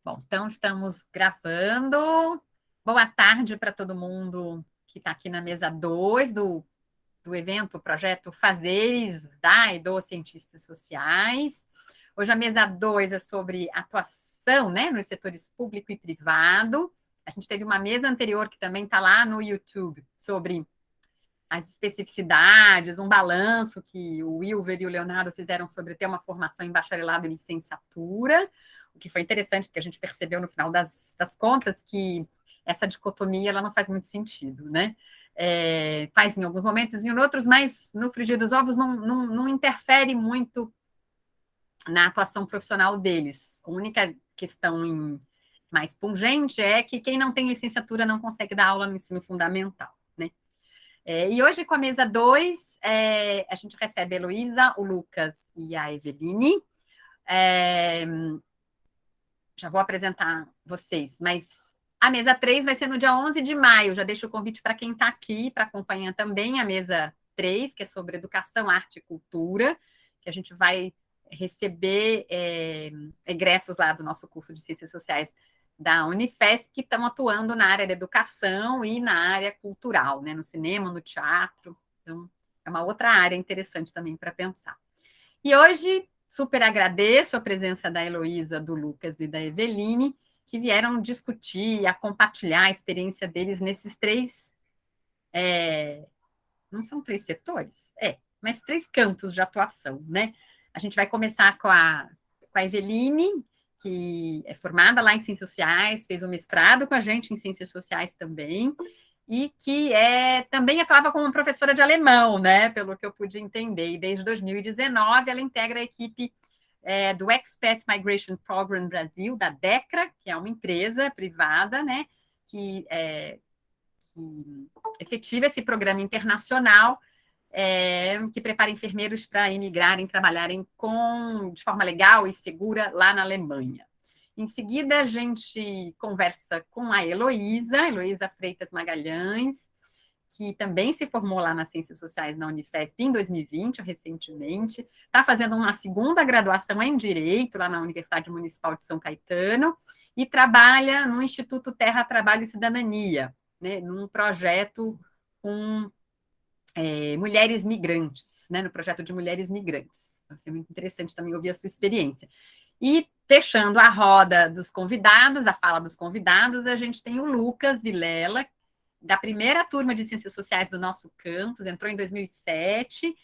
Bom, então estamos gravando. Boa tarde para todo mundo que está aqui na mesa 2 do evento, projeto Fazeres da e dos Cientistas Sociais. Hoje a mesa 2 é sobre atuação, né, nos setores público e privado. A gente teve uma mesa anterior que também está lá no YouTube sobre as especificidades, um balanço que o Wilver e o Leonardo fizeram sobre ter uma formação em bacharelado e licenciatura, o que foi interessante, porque a gente percebeu no final das contas que essa dicotomia ela não faz muito sentido, né? Faz em alguns momentos e em outros, mas no frigir dos ovos não interfere muito na atuação profissional deles. A única questão mais pungente é que quem não tem licenciatura não consegue dar aula no ensino fundamental, né? E hoje, com a mesa 2, a gente recebe a Heloísa, o Lucas e a Eveline. Já vou apresentar vocês, mas a mesa 3 vai ser no dia 11 de maio. Já deixo o convite para quem está aqui para acompanhar também a mesa 3, que é sobre educação, arte e cultura, que a gente vai receber egressos lá do nosso curso de Ciências Sociais da Unifesp, que estão atuando na área da educação e na área cultural, né? No cinema, no teatro. Então, é uma outra área interessante também para pensar. E hoje, super agradeço a presença da Heloísa, do Lucas e da Eveline, que vieram discutir, a compartilhar a experiência deles nesses três... não são três setores? Mas três campos de atuação, né? A gente vai começar com a Eveline, que é formada lá em Ciências Sociais, fez o mestrado com a gente em Ciências Sociais também, e que também atuava como professora de alemão, né? Pelo que eu pude entender. E desde 2019 ela integra a equipe do Expat Migration Program Brasil, da DECRA, que é uma empresa privada, né? Que efetiva esse programa internacional que prepara enfermeiros para imigrarem, trabalharem de forma legal e segura lá na Alemanha. Em seguida, a gente conversa com a Heloísa Freitas Magalhães, que também se formou lá nas Ciências Sociais na Unifesp em 2020, recentemente, está fazendo uma segunda graduação em Direito lá na Universidade Municipal de São Caetano e trabalha no Instituto Terra, Trabalho e Cidadania, né, num projeto com mulheres migrantes, né, no projeto de mulheres migrantes. Vai ser muito interessante também ouvir a sua experiência. E fechando a roda dos convidados, a fala dos convidados, a gente tem o Lucas Vilela, da primeira turma de Ciências Sociais do nosso campus, entrou em 2007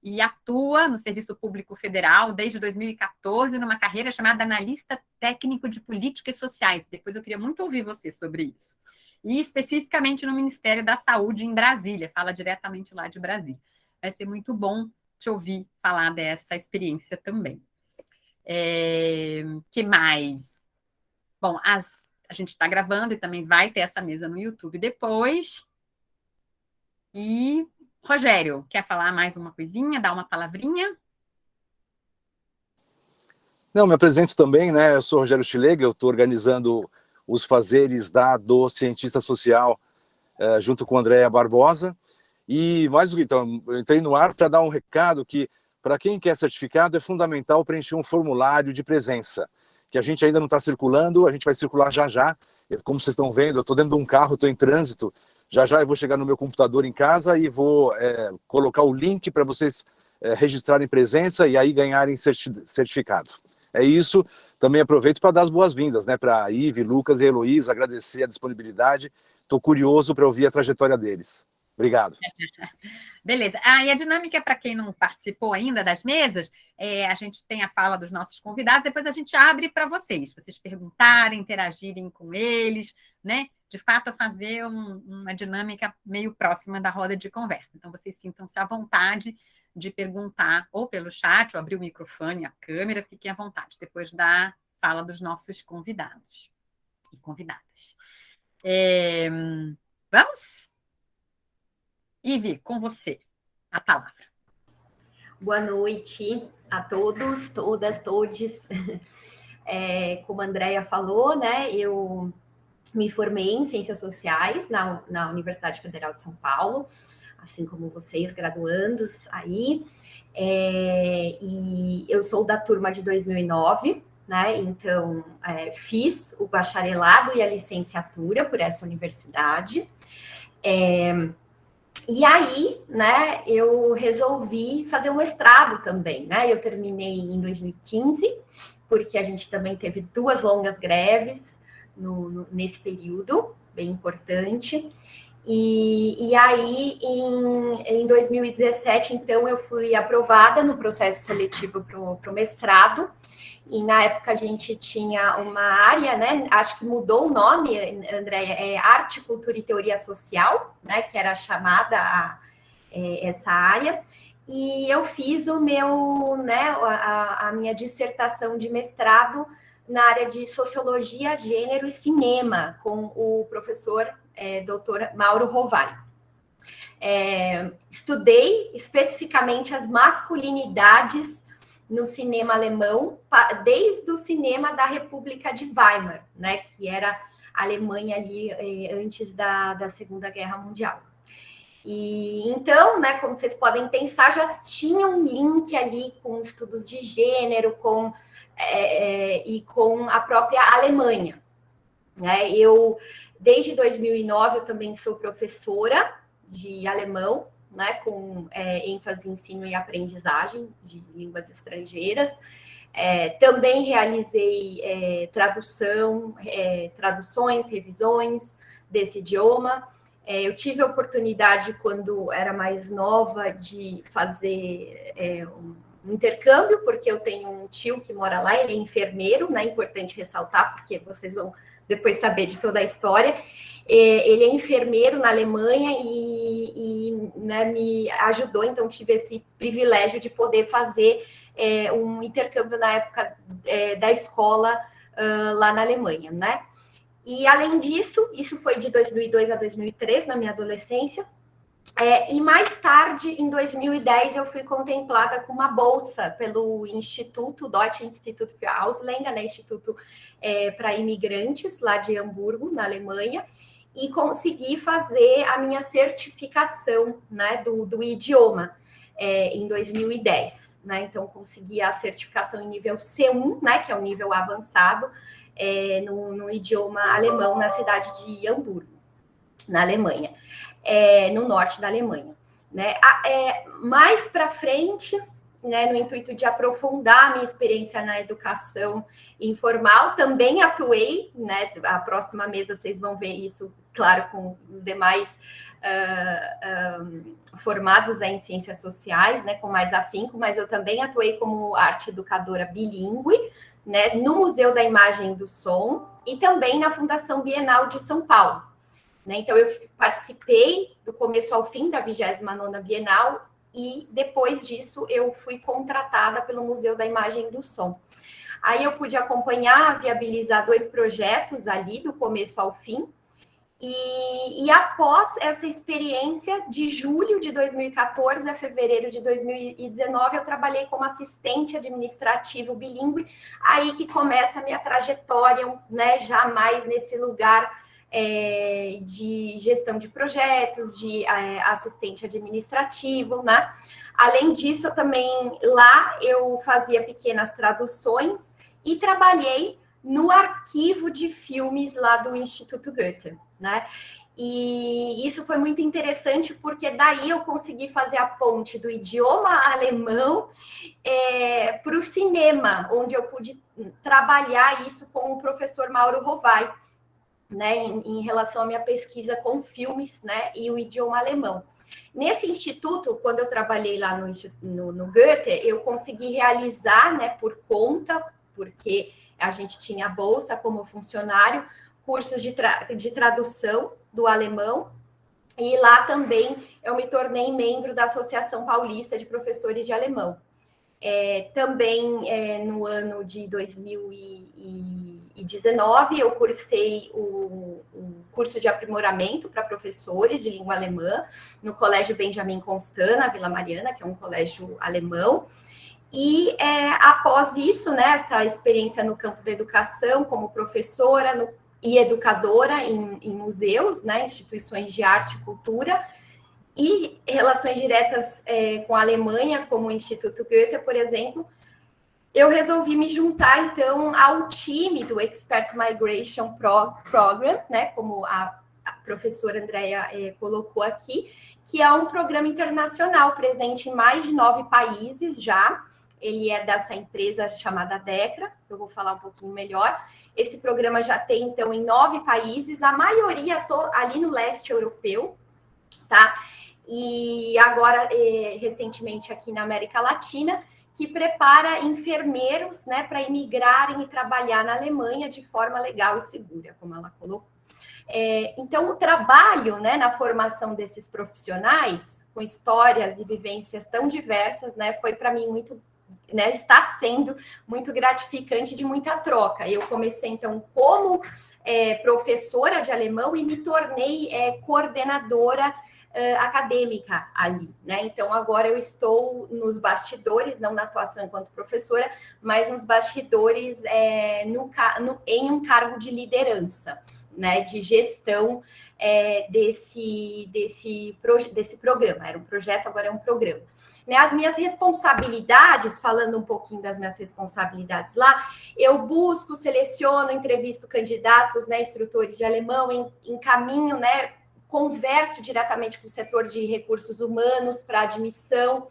e atua no Serviço Público Federal desde 2014 numa carreira chamada Analista Técnico de Políticas Sociais. Depois eu queria muito ouvir você sobre isso. E especificamente no Ministério da Saúde em Brasília, fala diretamente lá de Brasília. Vai ser muito bom te ouvir falar dessa experiência também. Que mais? Bom, a gente está gravando e também vai ter essa mesa no YouTube depois. E, Rogério, quer falar mais uma coisinha, dar uma palavrinha? Não, me apresento também, né? Eu sou Rogério Schlegel, eu estou organizando os fazeres do cientista social junto com a Andréa Barbosa. E mais do que então, eu entrei no ar para dar um recado que, para quem quer certificado, é fundamental preencher um formulário de presença, que a gente ainda não está circulando, a gente vai circular já já. Como vocês estão vendo, eu estou dentro de um carro, estou em trânsito, já já eu vou chegar no meu computador em casa e vou colocar o link para vocês registrarem presença e aí ganharem certificado. É isso. Também aproveito para dar as boas-vindas, né, para a Ive, Lucas e Heloísa, agradecer a disponibilidade. Estou curioso para ouvir a trajetória deles. Obrigado. Beleza. E a dinâmica, para quem não participou ainda das mesas, a gente tem a fala dos nossos convidados, depois a gente abre para vocês perguntarem, interagirem com eles, né? De fato, fazer uma dinâmica meio próxima da roda de conversa. Então, vocês sintam-se à vontade de perguntar, ou pelo chat, ou abrir o microfone, a câmera, fiquem à vontade, depois da fala dos nossos convidados e convidadas. Vamos? Ive, com você, a palavra. Boa noite a todos, todas, todes. Como a Andréia falou, né, eu me formei em Ciências Sociais na Universidade Federal de São Paulo, assim como vocês, graduandos aí. E eu sou da turma de 2009, né? Então, fiz o bacharelado e a licenciatura por essa universidade. E aí, né, eu resolvi fazer um mestrado também, né? Eu terminei em 2015, porque a gente também teve 2 longas greves nesse período, bem importante. E aí, em 2017, então, eu fui aprovada no processo seletivo para o mestrado, e na época a gente tinha uma área, né? Acho que mudou o nome, Andréia, Arte, Cultura e Teoria Social, né? Que era chamada essa área. E eu fiz o meu, né? A minha dissertação de mestrado na área de Sociologia, Gênero e Cinema, com o professor Dr. Mauro Rovai. Estudei especificamente as masculinidades no cinema alemão, desde o cinema da República de Weimar, né, que era a Alemanha ali antes da Segunda Guerra Mundial. E então, né, como vocês podem pensar, já tinha um link ali com estudos de gênero, e com a própria Alemanha. Né? Desde 2009, eu também sou professora de alemão, né, com ênfase em ensino e aprendizagem de línguas estrangeiras. Também realizei traduções, revisões desse idioma. Eu tive a oportunidade, quando era mais nova, de fazer um intercâmbio, porque eu tenho um tio que mora lá, ele é enfermeiro, né? É importante ressaltar, porque vocês vão depois saber de toda a história. Ele é enfermeiro na Alemanha e né, me ajudou, então tive esse privilégio de poder fazer um intercâmbio na época da escola lá na Alemanha, né? E além disso, isso foi de 2002 a 2003, na minha adolescência, e mais tarde, em 2010, eu fui contemplada com uma bolsa pelo Instituto, Deutsche Institut für Ausländer, né, Instituto para Imigrantes, lá de Hamburgo, na Alemanha, e consegui fazer a minha certificação, né, do idioma em 2010. Né? Então, consegui a certificação em nível C1, né, que é um nível avançado, no idioma alemão, na cidade de Hamburgo, na Alemanha. No norte da Alemanha. Né? Mais para frente, né, no intuito de aprofundar a minha experiência na educação informal, também atuei, né, a próxima mesa vocês vão ver isso, claro, com os demais formados em ciências sociais, né, com mais afinco, mas eu também atuei como arte educadora bilíngue, né, no Museu da Imagem e do Som e também na Fundação Bienal de São Paulo. Então, eu participei do começo ao fim da 29ª Bienal e, depois disso, eu fui contratada pelo Museu da Imagem e do Som. Aí eu pude acompanhar, viabilizar 2 projetos ali, do começo ao fim. E após essa experiência, de julho de 2014 a fevereiro de 2019, eu trabalhei como assistente administrativo bilíngue, aí que começa a minha trajetória, né, já mais nesse lugar de gestão de projetos, de assistente administrativo, né? Além disso, também lá eu fazia pequenas traduções e trabalhei no arquivo de filmes lá do Instituto Goethe, né? E isso foi muito interessante, porque daí eu consegui fazer a ponte do idioma alemão para o cinema, onde eu pude trabalhar isso com o professor Mauro Rovai, né, em relação à minha pesquisa com filmes, né, e o idioma alemão. Nesse instituto, quando eu trabalhei lá no Goethe, eu consegui realizar, né, por conta, porque a gente tinha bolsa como funcionário, cursos de tradução do alemão, e lá também eu me tornei membro da Associação Paulista de Professores de Alemão. Também no ano de 2019, eu cursei o curso de aprimoramento para professores de língua alemã no Colégio Benjamin Constant, na Vila Mariana, que é um colégio alemão. E após isso, né, essa experiência no campo da educação, como professora e educadora em museus, né, instituições de arte e cultura, e relações diretas com a Alemanha, como o Instituto Goethe, por exemplo, eu resolvi me juntar, então, ao time do Expert Migration Program, né, como a professora Andrea colocou aqui, que é um programa internacional presente em mais de 9 países já. Ele é dessa empresa chamada DECRA, eu vou falar um pouquinho melhor. Esse programa já tem, então, em 9 países, a maioria ali no leste europeu, tá? E agora, recentemente, aqui na América Latina, que prepara enfermeiros, né, para imigrarem e trabalhar na Alemanha de forma legal e segura, como ela colocou. Então, o trabalho, né, na formação desses profissionais, com histórias e vivências tão diversas, né, foi para mim muito, né, está sendo muito gratificante, de muita troca. Eu comecei, então, como professora de alemão e me tornei coordenadora acadêmica ali, né? Então, agora eu estou nos bastidores, não na atuação enquanto professora, mas nos bastidores em um cargo de liderança, né, de gestão desse programa. Era um projeto, agora é um programa. Né, as minhas responsabilidades, falando um pouquinho das minhas responsabilidades lá, eu busco, seleciono, entrevisto candidatos, né, instrutores de alemão, encaminho, né, converso diretamente com o setor de recursos humanos para admissão,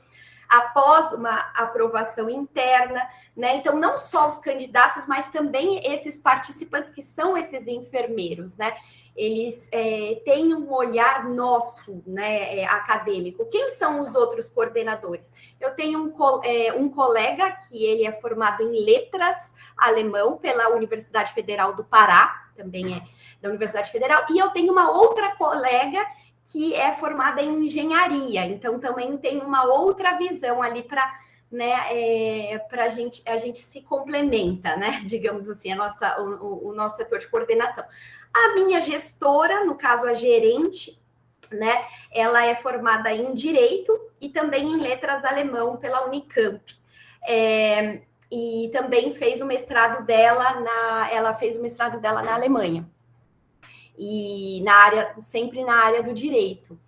após uma aprovação interna, né? Então, não só os candidatos, mas também esses participantes que são esses enfermeiros, né? Eles têm um olhar nosso, né, acadêmico. Quem são os outros coordenadores? Eu tenho um colega que ele é formado em letras alemão pela Universidade Federal do Pará, também é da Universidade Federal, e eu tenho uma outra colega que é formada em engenharia, então também tem uma outra visão ali para, né, a gente se complementa, né, digamos assim, o nosso setor de coordenação. A minha gestora, no caso a gerente, né, ela é formada em Direito e também em Letras Alemão pela Unicamp. E também fez o mestrado dela na Alemanha. E sempre na área do direito.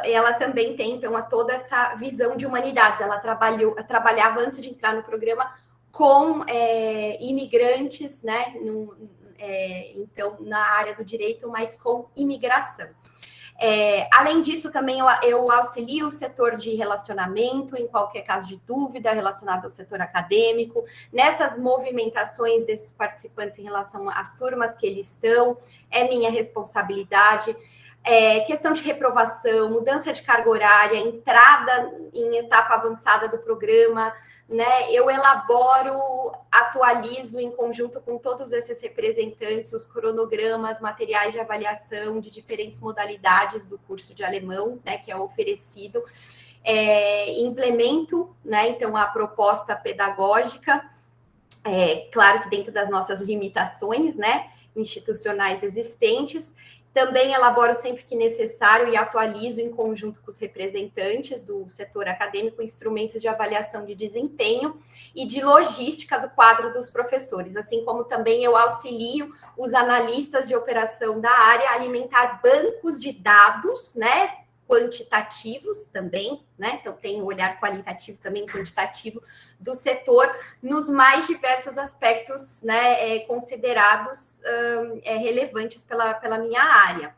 Ela também tem, então, toda essa visão de humanidades. Ela trabalhava, antes de entrar no programa, com imigrantes, né? Então, na área do direito, mas com imigração. Além disso, também eu auxilio o setor de relacionamento, em qualquer caso de dúvida relacionado ao setor acadêmico, nessas movimentações desses participantes em relação às turmas que eles estão, é minha responsabilidade. Questão de reprovação, mudança de carga horária, entrada em etapa avançada do programa, né? Eu elaboro, atualizo em conjunto com todos esses representantes os cronogramas, materiais de avaliação de diferentes modalidades do curso de alemão, né, que é oferecido. Implemento, né, então, a proposta pedagógica, claro que dentro das nossas limitações, né, institucionais existentes. Também elaboro sempre que necessário e atualizo em conjunto com os representantes do setor acadêmico instrumentos de avaliação de desempenho e de logística do quadro dos professores, assim como também eu auxilio os analistas de operação da área a alimentar bancos de dados, né, quantitativos também, né? Então tem o olhar qualitativo também, quantitativo do setor nos mais diversos aspectos, né, considerados relevantes pela minha área.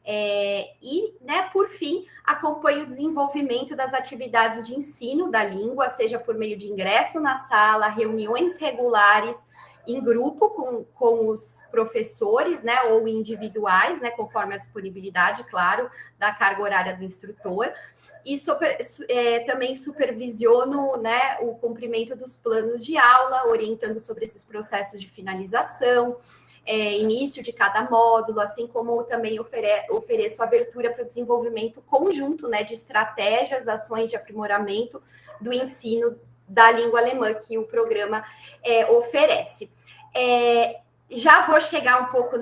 E, né, por fim, acompanho o desenvolvimento das atividades de ensino da língua, seja por meio de ingresso na sala, reuniões regulares em grupo com os professores, né, ou individuais, né, conforme a disponibilidade, claro, da carga horária do instrutor, e também supervisiono, né, o cumprimento dos planos de aula, orientando sobre esses processos de finalização, início de cada módulo, assim como também ofereço abertura para o desenvolvimento conjunto, né, de estratégias, ações de aprimoramento do ensino da língua alemã que o programa oferece. Já vou chegar um pouco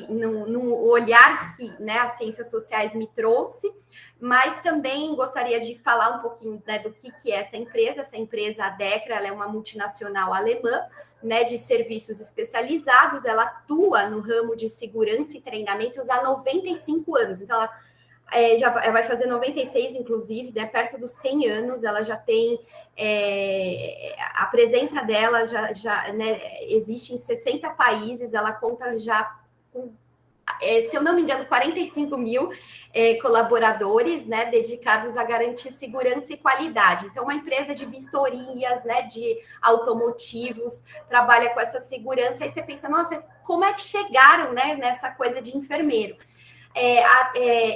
no olhar que, né, as ciências sociais me trouxe, mas também gostaria de falar um pouquinho, né, do que é essa empresa. Essa empresa, a DECRA, ela é uma multinacional alemã, né, de serviços especializados. Ela atua no ramo de segurança e treinamentos há 95 anos. Então, ela já vai fazer 96, inclusive, né, perto dos 100 anos, ela já tem, a presença dela já né, existe em 60 países, ela conta já com, se eu não me engano, 45 mil colaboradores, né, dedicados a garantir segurança e qualidade. Então, uma empresa de vistorias, né, de automotivos, trabalha com essa segurança, aí você pensa, nossa, como é que chegaram, né, nessa coisa de enfermeiro?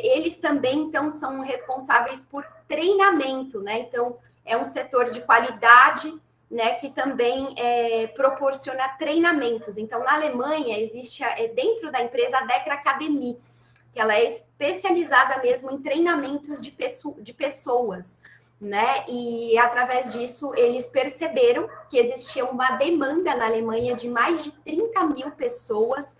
Eles também, então, são responsáveis por treinamento, né? Então, é um setor de qualidade, né, que também proporciona treinamentos. Então, na Alemanha, existe, dentro da empresa, a Decra Academy, que ela é especializada mesmo em treinamentos de pessoas, né? E, através disso, eles perceberam que existia uma demanda na Alemanha de mais de 30 mil pessoas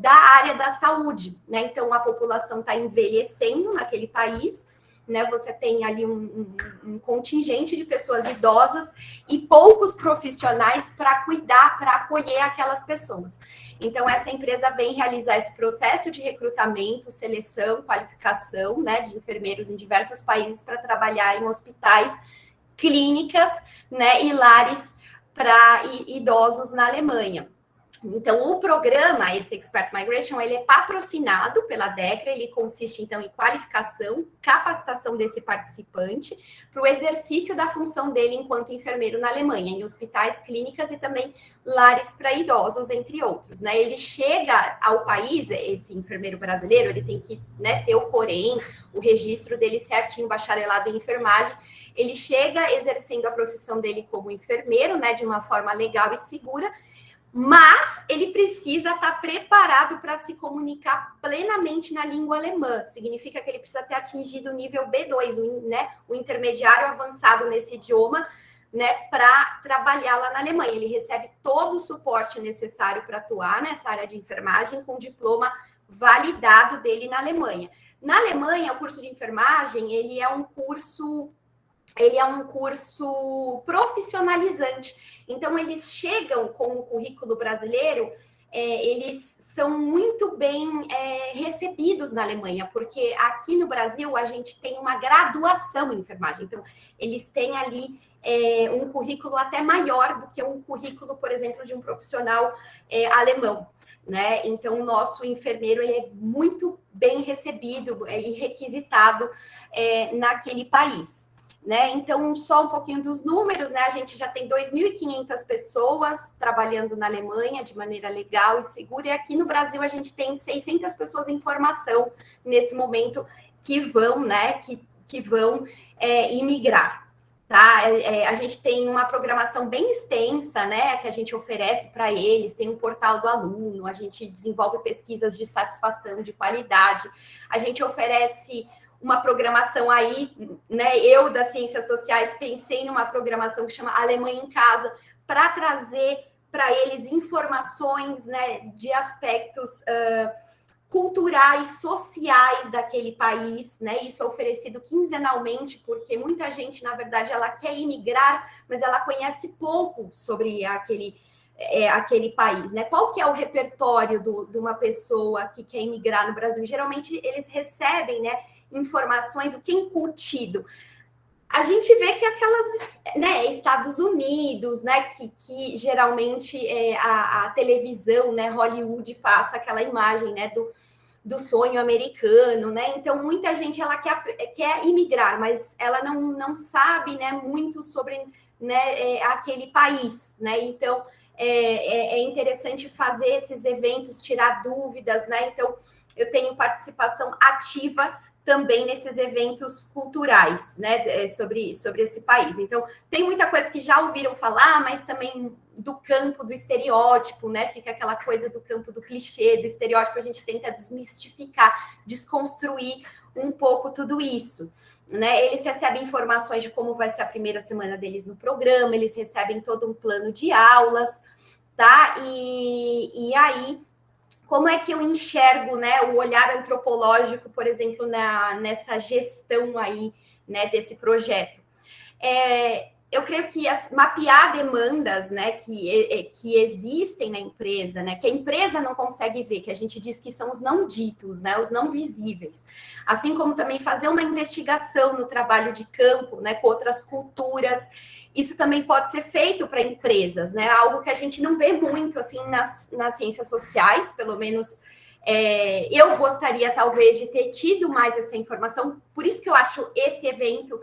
da área da saúde, né? Então, a população está envelhecendo naquele país, né? Você tem ali um contingente de pessoas idosas e poucos profissionais para cuidar, para acolher aquelas pessoas. Então, essa empresa vem realizar esse processo de recrutamento, seleção, qualificação, né, de enfermeiros em diversos países para trabalhar em hospitais, clínicas, né, e lares para idosos na Alemanha. Então, o programa, esse Expert Migration, ele é patrocinado pela Decra, ele consiste, então, em qualificação, capacitação desse participante para o exercício da função dele enquanto enfermeiro na Alemanha, em hospitais, clínicas e também lares para idosos, entre outros, né? Ele chega ao país, esse enfermeiro brasileiro, ele tem que, né, ter o COREM, o registro dele certinho, bacharelado em enfermagem, ele chega exercendo a profissão dele como enfermeiro, né, de uma forma legal e segura, mas ele precisa estar preparado para se comunicar plenamente na língua alemã. Significa que ele precisa ter atingido o nível B2, né, o intermediário avançado nesse idioma, né, para trabalhar lá na Alemanha. Ele recebe todo o suporte necessário para atuar nessa área de enfermagem com diploma validado dele na Alemanha. Na Alemanha, o curso de enfermagem, ele é um curso profissionalizante. Então, eles chegam com o currículo brasileiro, eles são muito bem recebidos na Alemanha, porque aqui no Brasil a gente tem uma graduação em enfermagem. Então, eles têm ali um currículo até maior do que um currículo, por exemplo, de um profissional alemão, né? Então, o nosso enfermeiro ele é muito bem recebido e requisitado naquele país. Né? Então, só um pouquinho dos números, né? A gente já tem 2.500 pessoas trabalhando na Alemanha de maneira legal e segura, e aqui no Brasil a gente tem 600 pessoas em formação nesse momento que vão, né, que vão imigrar. Tá? A gente tem uma programação bem extensa, né, que a gente oferece para eles, tem um portal do aluno, a gente desenvolve pesquisas de satisfação, de qualidade, a gente oferece uma programação aí, né? Eu, das Ciências Sociais, pensei numa programação que chama Alemanha em Casa, para trazer para eles informações, né, de aspectos culturais, sociais daquele país, né? Isso é oferecido quinzenalmente, porque muita gente, na verdade, ela quer imigrar, mas ela conhece pouco sobre aquele país, né? Qual que é o repertório de uma pessoa que quer imigrar no Brasil? Geralmente, eles recebem, né, informações, o que é incutido. A gente vê que aquelas, né, Estados Unidos, né, que geralmente a televisão, né, Hollywood passa aquela imagem, né, do sonho americano, né? Então, muita gente ela quer imigrar, mas ela não sabe, né, muito sobre, né, aquele país, né? Então, é interessante fazer esses eventos, tirar dúvidas, né? Então, eu tenho participação ativa também nesses eventos culturais, né, sobre esse país. Então, tem muita coisa que já ouviram falar, mas também do campo do estereótipo, né, fica aquela coisa do campo do clichê, do estereótipo, a gente tenta desmistificar, desconstruir um pouco tudo isso, né. Eles recebem informações de como vai ser a primeira semana deles no programa, eles recebem todo um plano de aulas, tá, e aí como é que eu enxergo, né, o olhar antropológico, por exemplo, nessa gestão aí, né, desse projeto? eu creio que mapear demandas, né, que existem na empresa, né, que a empresa não consegue ver, que a gente diz que são os não ditos, né, os não visíveis. Assim como também fazer uma investigação no trabalho de campo, né, com outras culturas. Isso também pode ser feito para empresas, né, algo que a gente não vê muito, assim, nas ciências sociais, pelo menos eu gostaria, talvez, de ter tido mais essa informação. Por isso que eu acho esse evento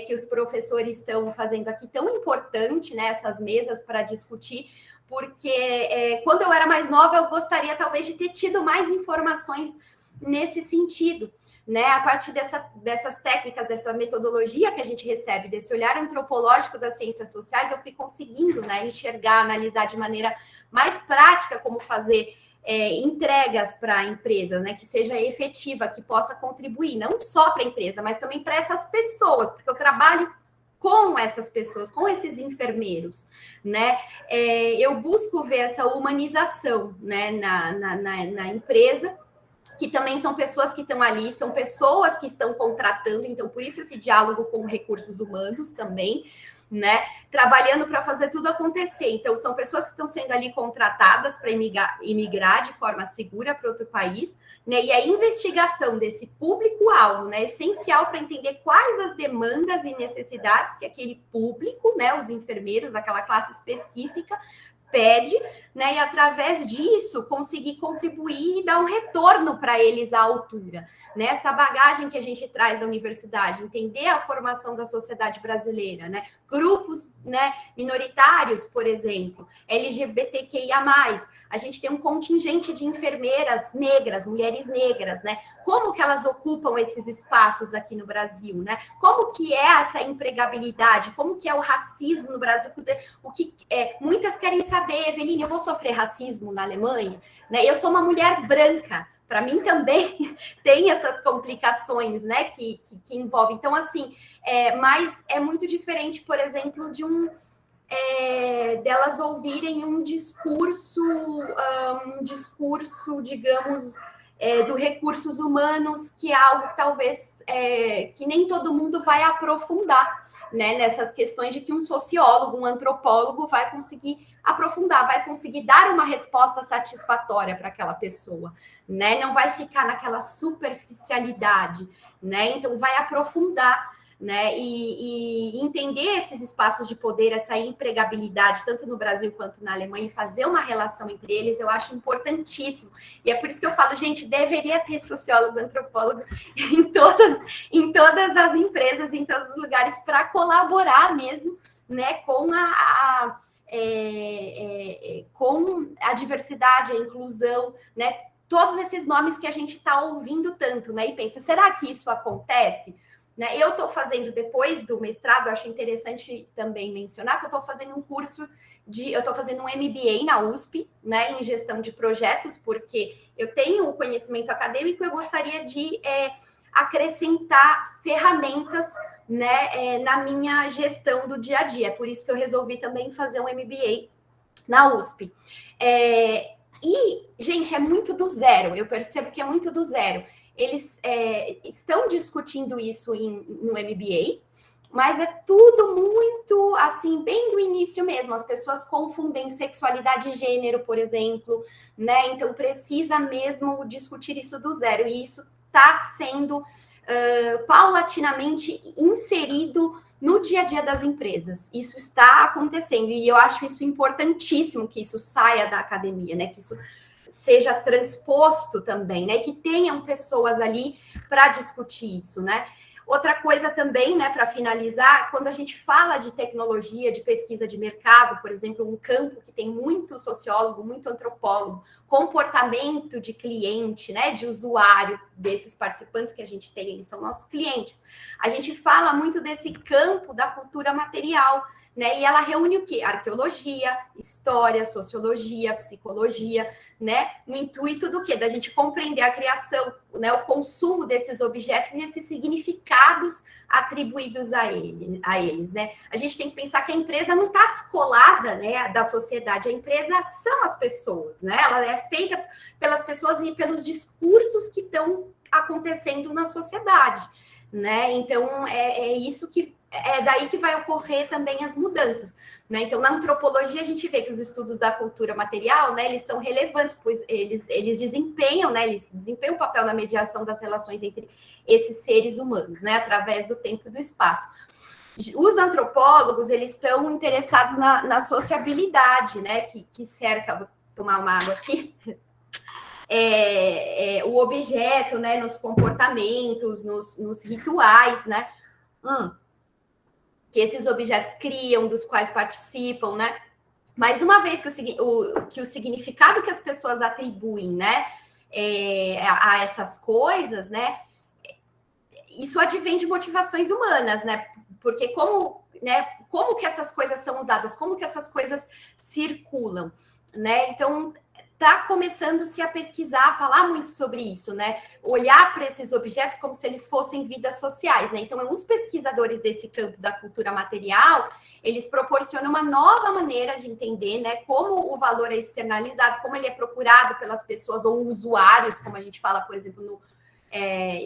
que os professores estão fazendo aqui tão importante, né, essas mesas para discutir, porque quando eu era mais nova, eu gostaria talvez de ter tido mais informações nesse sentido, né, a partir dessas técnicas, dessa metodologia que a gente recebe, desse olhar antropológico das ciências sociais, eu fui conseguindo, né, enxergar, analisar de maneira mais prática como fazer entregas para a empresa, né, que seja efetiva, que possa contribuir, não só para a empresa, mas também para essas pessoas, porque eu trabalho com essas pessoas, com esses enfermeiros, né, eu busco ver essa humanização, né, na empresa, que também são pessoas que estão ali, são pessoas que estão contratando, então por isso esse diálogo com recursos humanos também, né, trabalhando para fazer tudo acontecer. Então, são pessoas que estão sendo ali contratadas para imigrar de forma segura para outro país, né, e a investigação desse público-alvo, né, é essencial para entender quais as demandas e necessidades que aquele público, né, os enfermeiros, aquela classe específica, pede, né, e através disso conseguir contribuir e dar um retorno para eles à altura, né, essa bagagem que a gente traz da universidade, entender a formação da sociedade brasileira, né, grupos, né, minoritários, por exemplo, LGBTQIA+, a gente tem um contingente de enfermeiras negras, mulheres negras, né, como que elas ocupam esses espaços aqui no Brasil, né, como que é essa empregabilidade, como que é o racismo no Brasil, o que muitas querem saber, Eveline, eu vou sofrer racismo na Alemanha, né, eu sou uma mulher branca, para mim também tem essas complicações, né, que envolvem, então assim, mas é muito diferente, por exemplo, de delas ouvirem um discurso, digamos, do recursos humanos, que é algo que talvez que nem todo mundo vai aprofundar, né, nessas questões de que um sociólogo, um antropólogo vai conseguir aprofundar, vai conseguir dar uma resposta satisfatória para aquela pessoa, né, não vai ficar naquela superficialidade, né, então vai aprofundar, né, e entender esses espaços de poder, essa empregabilidade, tanto no Brasil quanto na Alemanha, e fazer uma relação entre eles, eu acho importantíssimo. E é por isso que eu falo, gente, deveria ter sociólogo, antropólogo em todas as empresas, em todos os lugares, para colaborar mesmo, né, com com a diversidade, a inclusão, né, todos esses nomes que a gente está ouvindo tanto, né, e pensa, será que isso acontece? Né, eu estou fazendo, depois do mestrado, acho interessante também mencionar que eu estou fazendo um curso eu estou fazendo um MBA na USP, né, em gestão de projetos, porque eu tenho o conhecimento acadêmico e eu gostaria de acrescentar ferramentas, né, na minha gestão do dia a dia. É por isso que eu resolvi também fazer um MBA na USP. E, gente, é muito do zero, eu percebo que é muito do zero. Eles estão discutindo isso no MBA, mas é tudo muito, assim, bem do início mesmo. As pessoas confundem sexualidade e gênero, por exemplo, né? Então, precisa mesmo discutir isso do zero. E isso está sendo paulatinamente inserido no dia a dia das empresas. Isso está acontecendo. E eu acho isso importantíssimo, que isso saia da academia, né? Que isso seja transposto também, né? Que tenham pessoas ali para discutir isso, né? Outra coisa também, né, para finalizar, quando a gente fala de tecnologia, de pesquisa de mercado, por exemplo, um campo que tem muito sociólogo, muito antropólogo, comportamento de cliente, né, de usuário, desses participantes que a gente tem, eles são nossos clientes. A gente fala muito desse campo da cultura material, né? E ela reúne o quê? Arqueologia, história, sociologia, psicologia, né? No intuito do quê? Da gente compreender a criação, né? O consumo desses objetos e esses significados atribuídos a eles, né? A gente tem que pensar que a empresa não está descolada, né, da sociedade. A empresa são as pessoas, né? Ela é feita pelas pessoas e pelos discursos que estão acontecendo na sociedade, né? Então, é isso que é daí que vai ocorrer também as mudanças, né? Então, na antropologia, a gente vê que os estudos da cultura material, né, eles são relevantes, pois eles desempenham, né, eles desempenham um papel na mediação das relações entre esses seres humanos, né, através do tempo e do espaço. Os antropólogos, eles estão interessados na sociabilidade, né, que cerca, vou tomar uma água aqui, o objeto, né, nos comportamentos, nos rituais, né, que esses objetos criam, dos quais participam, né? Mas uma vez que o significado que as pessoas atribuem, né, a essas coisas, né, isso advém de motivações humanas, né? Porque como que essas coisas são usadas, como que essas coisas circulam, né? Então, está começando-se a pesquisar, a falar muito sobre isso, né? Olhar para esses objetos como se eles fossem vidas sociais, né? Então, os pesquisadores desse campo da cultura material, eles proporcionam uma nova maneira de entender, né? Como o valor é externalizado, como ele é procurado pelas pessoas ou usuários, como a gente fala, por exemplo,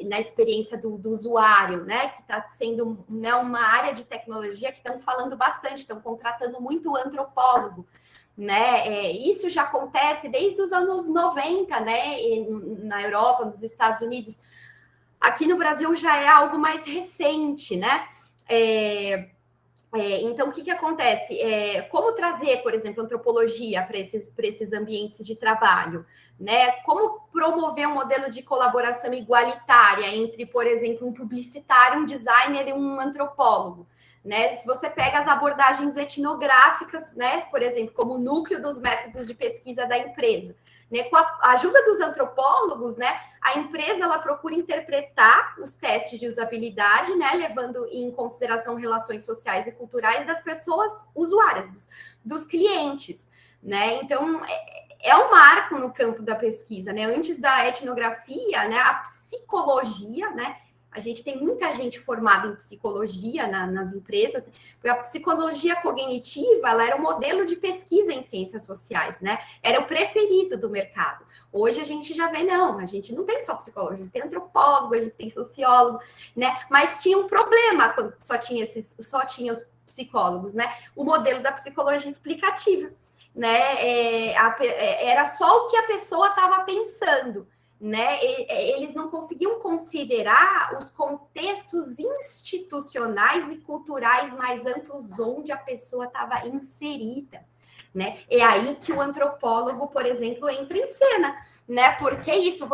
na experiência do usuário, né? Que está sendo, né, uma área de tecnologia que estão falando bastante, estão contratando muito antropólogo, né? Isso já acontece desde os anos 90, né? Na Europa, nos Estados Unidos. Aqui no Brasil já é algo mais recente, né? Então, o que acontece? Como trazer, por exemplo, antropologia para esses ambientes de trabalho, né? Como promover um modelo de colaboração igualitária entre, por exemplo, um publicitário, um designer e um antropólogo, né? Se você pega as abordagens etnográficas, né, por exemplo, como núcleo dos métodos de pesquisa da empresa, né, com a ajuda dos antropólogos, né, a empresa ela procura interpretar os testes de usabilidade, né, levando em consideração relações sociais e culturais das pessoas usuárias, dos clientes, né? Então, é um marco no campo da pesquisa, né? Antes da etnografia, né, a psicologia, né? A gente tem muita gente formada em psicologia nas empresas, porque a psicologia cognitiva, ela era um modelo de pesquisa em ciências sociais, né? Era o preferido do mercado. Hoje a gente já vê, não, a gente não tem só psicólogo, a gente tem antropólogo, a gente tem sociólogo, né? Mas tinha um problema quando só tinha os psicólogos, né? O modelo da psicologia explicativa, né? Era só o que a pessoa estava pensando, né? Eles não conseguiam considerar os contextos institucionais e culturais mais amplos onde a pessoa estava inserida, né? É aí que o antropólogo, por exemplo, entra em cena, né? Porque isso,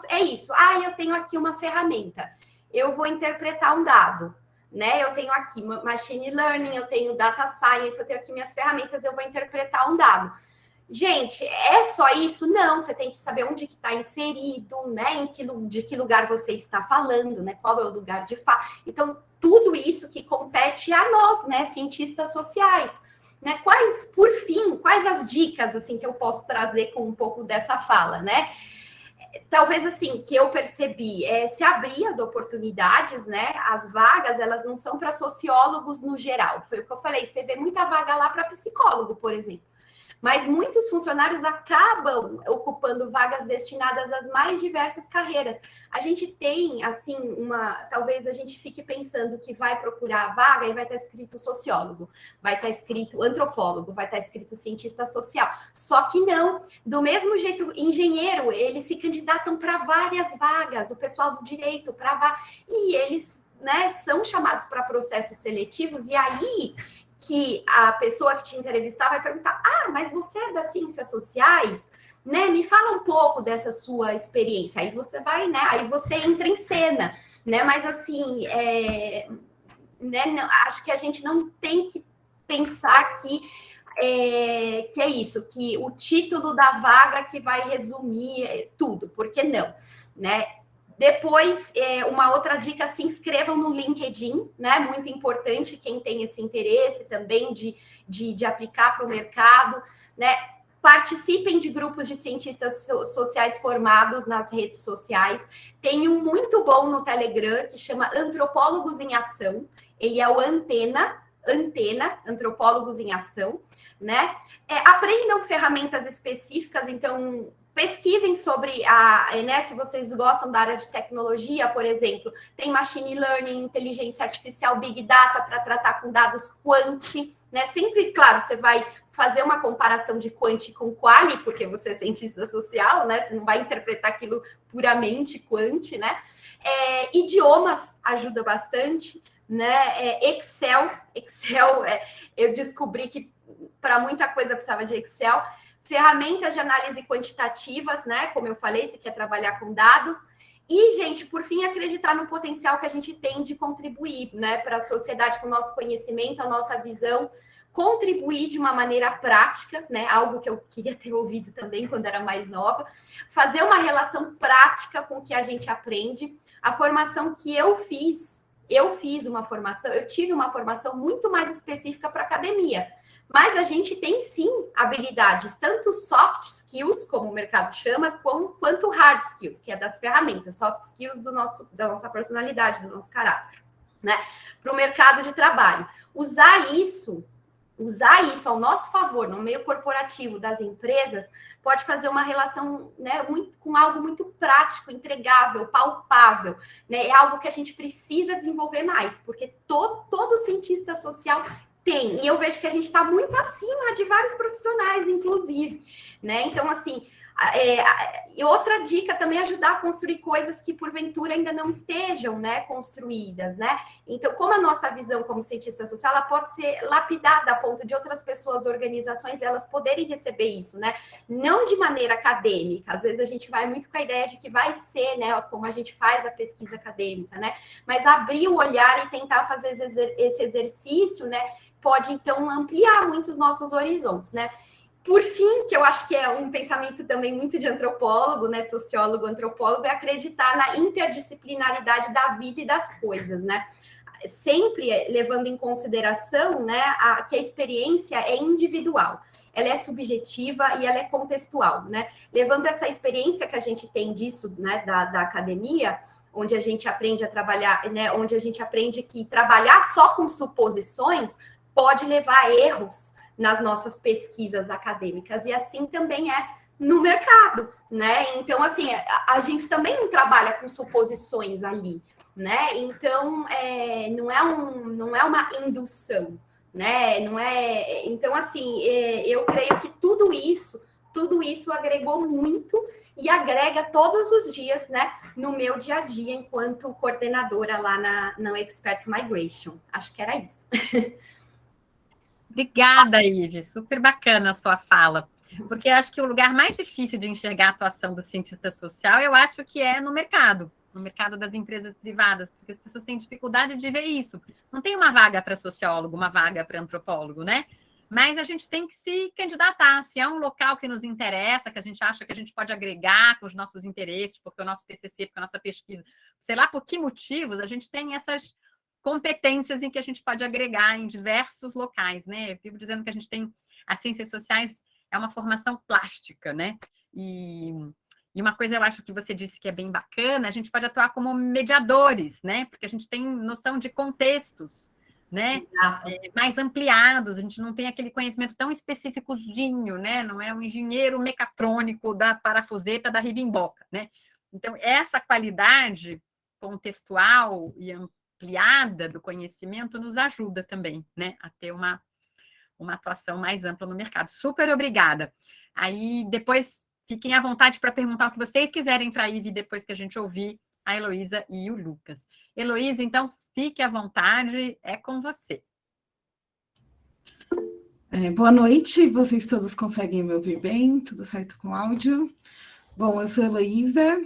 é isso. Eu tenho aqui uma ferramenta, eu vou interpretar um dado, né? Eu tenho aqui machine learning, eu tenho data science, eu tenho aqui minhas ferramentas, eu vou interpretar um dado. Gente, é só isso? Não, você tem que saber onde que está inserido, né? De que lugar você está falando, né? Qual é o lugar de fala. Então, tudo isso que compete a nós, né? Cientistas sociais, né? Quais as dicas, assim, que eu posso trazer com um pouco dessa fala, né? Talvez, assim, que eu percebi se abrir as oportunidades, né? As vagas, elas não são para sociólogos no geral. Foi o que eu falei, você vê muita vaga lá para psicólogo, por exemplo. Mas muitos funcionários acabam ocupando vagas destinadas às mais diversas carreiras. A gente tem, assim, talvez a gente fique pensando que vai procurar a vaga e vai estar escrito sociólogo, vai estar escrito antropólogo, vai estar escrito cientista social. Só que não. Do mesmo jeito, engenheiro, eles se candidatam para várias vagas, o pessoal do direito, e eles, né, são chamados para processos seletivos, e aí que a pessoa que te entrevistar vai perguntar: mas você é das ciências sociais, né? Me fala um pouco dessa sua experiência. Aí você vai, né? Aí você entra em cena, né? Mas assim, né? Não, acho que a gente não tem que pensar que é isso, que o título da vaga que vai resumir tudo, porque não, né? Depois, uma outra dica, se inscrevam no LinkedIn, né? Muito importante, quem tem esse interesse também de aplicar para o mercado, né? Participem de grupos de cientistas sociais formados nas redes sociais. Tem um muito bom no Telegram, que chama Antropólogos em Ação. Ele é o Antena, Antropólogos em Ação, né? Aprendam ferramentas específicas, então, pesquisem sobre né, se vocês gostam da área de tecnologia, por exemplo, tem machine learning, inteligência artificial, big data para tratar com dados quant, né? Sempre, claro, você vai fazer uma comparação de quant com quali, porque você é cientista social, né? Você não vai interpretar aquilo puramente quant, né? Idiomas ajuda bastante, né? Excel, eu descobri que para muita coisa precisava de Excel. Ferramentas de análise quantitativas, né? Como eu falei, se quer trabalhar com dados. E, gente, por fim, acreditar no potencial que a gente tem de contribuir, né, para a sociedade com o nosso conhecimento, a nossa visão, contribuir de uma maneira prática, né? Algo que eu queria ter ouvido também quando era mais nova, fazer uma relação prática com o que a gente aprende. A formação que eu tive uma formação muito mais específica para academia. Mas a gente tem, sim, habilidades, tanto soft skills, como o mercado chama, quanto hard skills, que é das ferramentas, soft skills da nossa personalidade, do nosso caráter, né? Para o mercado de trabalho. Usar isso ao nosso favor, no meio corporativo das empresas, pode fazer uma relação, né, com algo muito prático, entregável, palpável, né? É algo que a gente precisa desenvolver mais, porque todo cientista social tem, e eu vejo que a gente está muito acima de vários profissionais, inclusive, né? Então, assim, e outra dica também é ajudar a construir coisas que, porventura, ainda não estejam, né, construídas, né? Então, como a nossa visão como cientista social, ela pode ser lapidada a ponto de outras pessoas, organizações, elas poderem receber isso, né? Não de maneira acadêmica, às vezes a gente vai muito com a ideia de que vai ser, né, como a gente faz a pesquisa acadêmica, né? Mas abrir o olhar e tentar fazer esse exercício, né, pode, então, ampliar muito os nossos horizontes, né? Por fim, que eu acho que é um pensamento também muito de antropólogo, né, sociólogo, antropólogo, é acreditar na interdisciplinaridade da vida e das coisas, né? Sempre levando em consideração, né, que a experiência é individual, ela é subjetiva e ela é contextual, né? Levando essa experiência que a gente tem disso, né, da academia, onde a gente aprende a trabalhar, né, onde a gente aprende que trabalhar só com suposições pode levar a erros nas nossas pesquisas acadêmicas, e assim também é no mercado, né? Então, assim, a gente também não trabalha com suposições ali, né? Então, não é uma indução, né? Não é. Então, assim, eu creio que tudo isso agregou muito e agrega todos os dias, né, no meu dia a dia enquanto coordenadora lá na Expert Migration. Acho que era isso. Obrigada, Ive. Super bacana a sua fala. Porque eu acho que o lugar mais difícil de enxergar a atuação do cientista social, eu acho que é no mercado das empresas privadas, porque as pessoas têm dificuldade de ver isso. Não tem uma vaga para sociólogo, uma vaga para antropólogo, né? Mas a gente tem que se candidatar. Se é um local que nos interessa, que a gente acha que a gente pode agregar com os nossos interesses, porque o nosso TCC, porque a nossa pesquisa, sei lá por que motivos, a gente tem essas competências em que a gente pode agregar em diversos locais, né? Eu vivo dizendo que a gente tem as ciências sociais é uma formação plástica, né? E uma coisa eu acho que você disse que é bem bacana, a gente pode atuar como mediadores, né? Porque a gente tem noção de contextos, né? Mais ampliados, a gente não tem aquele conhecimento tão específicozinho, né? Não é um engenheiro mecatrônico da parafuseta da ribimboca, né? Então, essa qualidade contextual e ampliada do conhecimento nos ajuda também, né, a ter uma atuação mais ampla no mercado. Super obrigada. Aí, depois, fiquem à vontade para perguntar o que vocês quiserem para a Ive, depois que a gente ouvir a Heloísa e o Lucas. Heloísa, então, fique à vontade, é com você. Boa noite, vocês todos conseguem me ouvir bem? Tudo certo com áudio? Bom, eu sou Heloísa,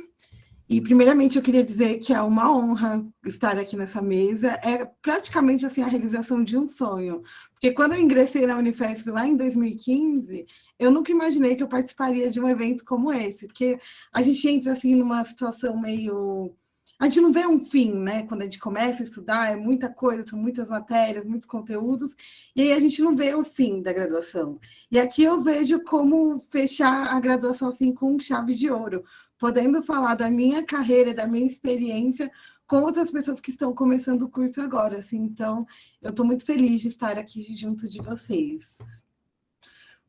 e primeiramente eu queria dizer que é uma honra estar aqui nessa mesa, é praticamente assim a realização de um sonho, porque quando eu ingressei na Unifesp lá em 2015, eu nunca imaginei que eu participaria de um evento como esse, porque a gente entra assim numa situação meio... A gente não vê um fim, né? Quando a gente começa a estudar, é muita coisa, são muitas matérias, muitos conteúdos, e aí a gente não vê o fim da graduação. E aqui eu vejo como fechar a graduação assim com chave de ouro, podendo falar da minha carreira, da minha experiência com outras pessoas que estão começando o curso agora. Assim, então, eu estou muito feliz de estar aqui junto de vocês.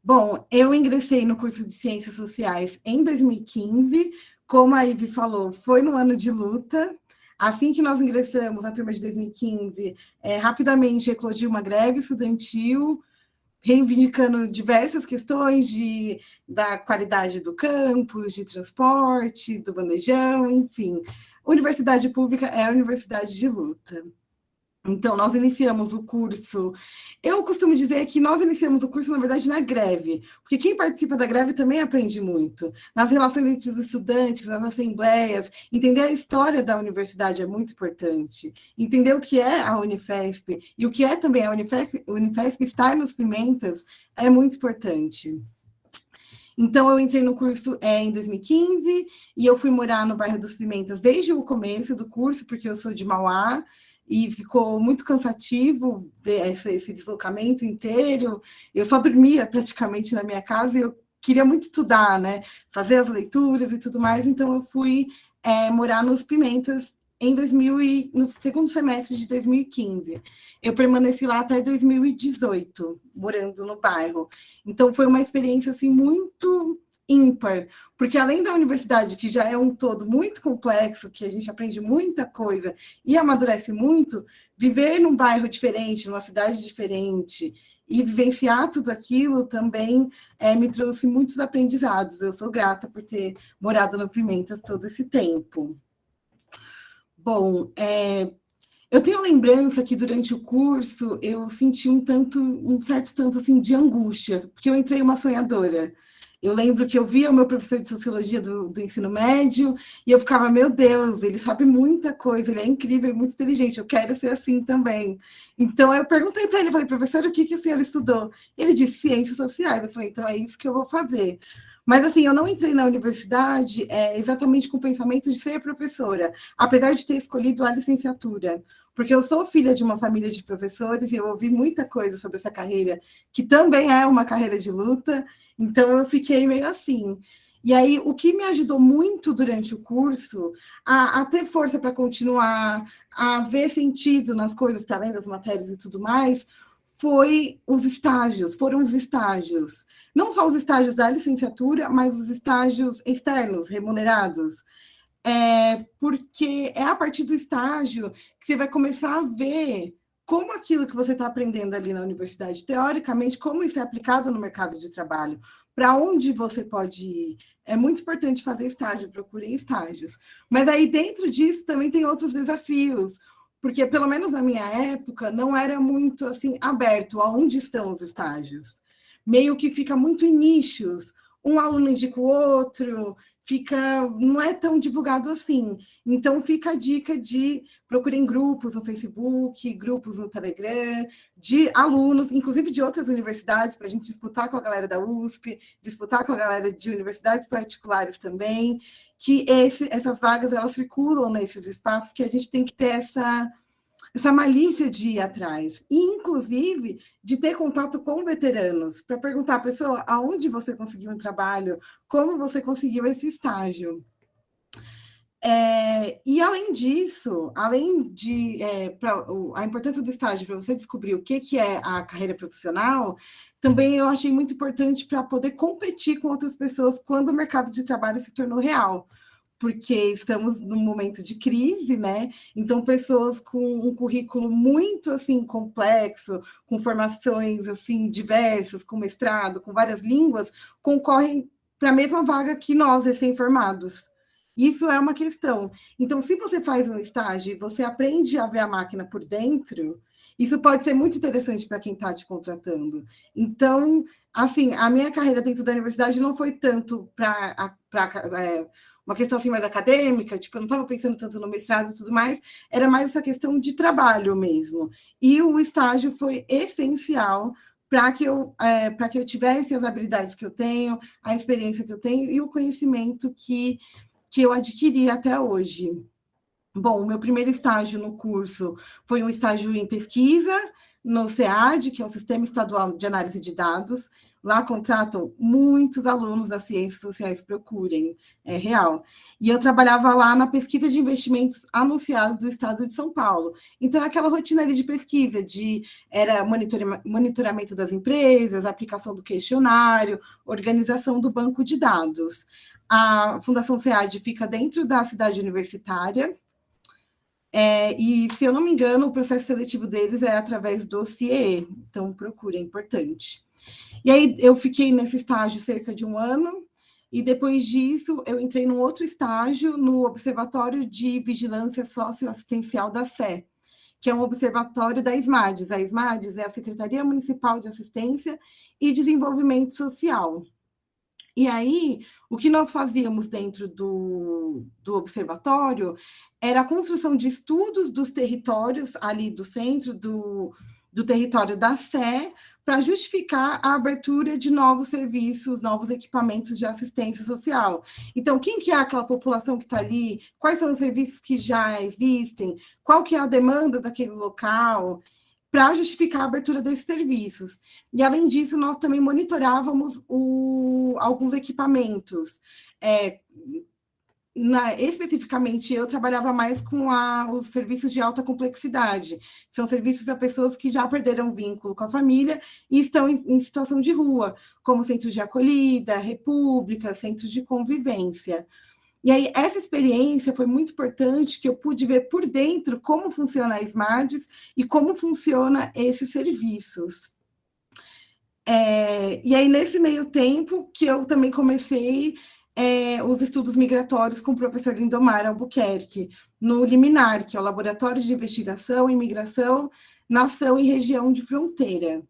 Bom, eu ingressei no curso de Ciências Sociais em 2015, como a Ivy falou, foi no ano de luta. Assim que nós ingressamos na turma de 2015, rapidamente eclodiu uma greve estudantil, reivindicando diversas questões da qualidade do campus, de transporte, do bandejão, enfim. Universidade pública é a universidade de luta. Então, nós iniciamos o curso. Eu costumo dizer que nós iniciamos o curso, na verdade, na greve, porque quem participa da greve também aprende muito. Nas relações entre os estudantes, nas assembleias, entender a história da universidade é muito importante. Entender o que é a Unifesp e o que é também a Unifesp estar nos Pimentas é muito importante. Então, eu entrei no curso em 2015 e eu fui morar no bairro dos Pimentas desde o começo do curso, porque eu sou de Mauá, e ficou muito cansativo esse deslocamento inteiro. Eu só dormia praticamente na minha casa e eu queria muito estudar, né? Fazer as leituras e tudo mais, então eu fui morar nos Pimentas no segundo semestre de 2015. Eu permaneci lá até 2018, morando no bairro. Então foi uma experiência assim muito ímpar, porque além da universidade, que já é um todo muito complexo, que a gente aprende muita coisa e amadurece muito, viver num bairro diferente, numa cidade diferente, e vivenciar tudo aquilo também me trouxe muitos aprendizados. Eu sou grata por ter morado no Pimentas todo esse tempo. Bom, eu tenho lembrança que durante o curso eu senti um certo tanto assim de angústia, porque eu entrei uma sonhadora. Eu lembro que eu via o meu professor de sociologia do ensino médio e eu ficava, meu Deus, ele sabe muita coisa, ele é incrível, muito inteligente, eu quero ser assim também. Então eu perguntei para ele, falei, professor, o que o senhor estudou? Ele disse ciências sociais. Eu falei, então é isso que eu vou fazer. Mas assim, eu não entrei na universidade exatamente com o pensamento de ser professora, apesar de ter escolhido a licenciatura. Porque eu sou filha de uma família de professores e eu ouvi muita coisa sobre essa carreira, que também é uma carreira de luta, então eu fiquei meio assim. E aí, o que me ajudou muito durante o curso a ter força para continuar, a ver sentido nas coisas, para além das matérias e tudo mais, foram os estágios. Não só os estágios da licenciatura, mas os estágios externos, remunerados. Porque é a partir do estágio que você vai começar a ver como aquilo que você está aprendendo ali na universidade, teoricamente, como isso é aplicado no mercado de trabalho, para onde você pode ir. É muito importante fazer estágio, procurem estágios. Mas aí, dentro disso, também tem outros desafios, porque, pelo menos na minha época, não era muito assim aberto aonde estão os estágios. Meio que fica muito em nichos, um aluno indica o outro, não é tão divulgado assim. Então, fica a dica de procurem grupos no Facebook, grupos no Telegram, de alunos, inclusive de outras universidades, para a gente disputar com a galera da USP, disputar com a galera de universidades particulares também, que essas vagas, elas circulam nesses espaços, que a gente tem que ter essa malícia de ir atrás, e inclusive de ter contato com veteranos, para perguntar à pessoa aonde você conseguiu um trabalho, como você conseguiu esse estágio. E além disso, além de a importância do estágio para você descobrir o que é a carreira profissional, também eu achei muito importante para poder competir com outras pessoas quando o mercado de trabalho se tornou real, porque estamos num momento de crise, né? Então, pessoas com um currículo muito assim complexo, com formações assim diversas, com mestrado, com várias línguas, concorrem para a mesma vaga que nós, recém-formados. Isso é uma questão. Então, se você faz um estágio e você aprende a ver a máquina por dentro, isso pode ser muito interessante para quem está te contratando. Então, assim, a minha carreira dentro da universidade não foi tanto para uma questão assim mais acadêmica, tipo, eu não estava pensando tanto no mestrado e tudo mais, era mais essa questão de trabalho mesmo. E o estágio foi essencial para que eu tivesse as habilidades que eu tenho, a experiência que eu tenho e o conhecimento que eu adquiri até hoje. Bom, o meu primeiro estágio no curso foi um estágio em pesquisa, no SEAD, que é o Sistema Estadual de Análise de Dados. Lá contratam muitos alunos das ciências sociais, procurem, é real. E eu trabalhava lá na pesquisa de investimentos anunciados do Estado de São Paulo. Então, aquela rotina ali de pesquisa, era monitoramento das empresas, aplicação do questionário, organização do banco de dados. A Fundação SEAD fica dentro da cidade universitária, e, se eu não me engano, o processo seletivo deles é através do CIE, então procure, é importante. E aí eu fiquei nesse estágio cerca de 1 ano, e depois disso eu entrei num outro estágio no Observatório de Vigilância Socioassistencial da Sé, que é um observatório da SMADES. A SMADES é a Secretaria Municipal de Assistência e Desenvolvimento Social. E aí, o que nós fazíamos dentro do observatório era a construção de estudos dos territórios ali do centro do território da Sé, para justificar a abertura de novos serviços, novos equipamentos de assistência social. Então, quem que é aquela população que está ali? Quais são os serviços que já existem? Qual que é a demanda daquele local? Para justificar a abertura desses serviços. E, além disso, nós também monitorávamos alguns equipamentos. Especificamente, eu trabalhava mais com os serviços de alta complexidade. São serviços para pessoas que já perderam vínculo com a família e estão em situação de rua, como centros de acolhida, repúblicas, centros de convivência. E aí, essa experiência foi muito importante, que eu pude ver por dentro como funciona a SMADES e como funciona esses serviços. E aí, nesse meio tempo, que eu também comecei os estudos migratórios com o professor Lindomar Albuquerque, no Liminar, que é o Laboratório de Investigação, Imigração, Nação e Região de Fronteira.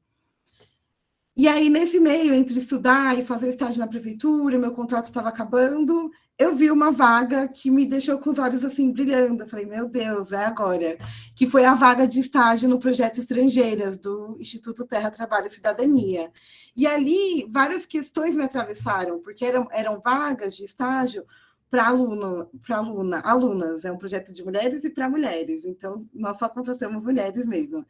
E aí, nesse meio, entre estudar e fazer estágio na prefeitura, meu contrato estava acabando, eu vi uma vaga que me deixou com os olhos assim brilhando. Eu falei, meu Deus, é agora. Que foi a vaga de estágio no Projeto Estrangeiras, do Instituto Terra, Trabalho e Cidadania. E ali, várias questões me atravessaram, porque eram vagas de estágio para alunas. É um projeto de mulheres e para mulheres. Então, nós só contratamos mulheres mesmo.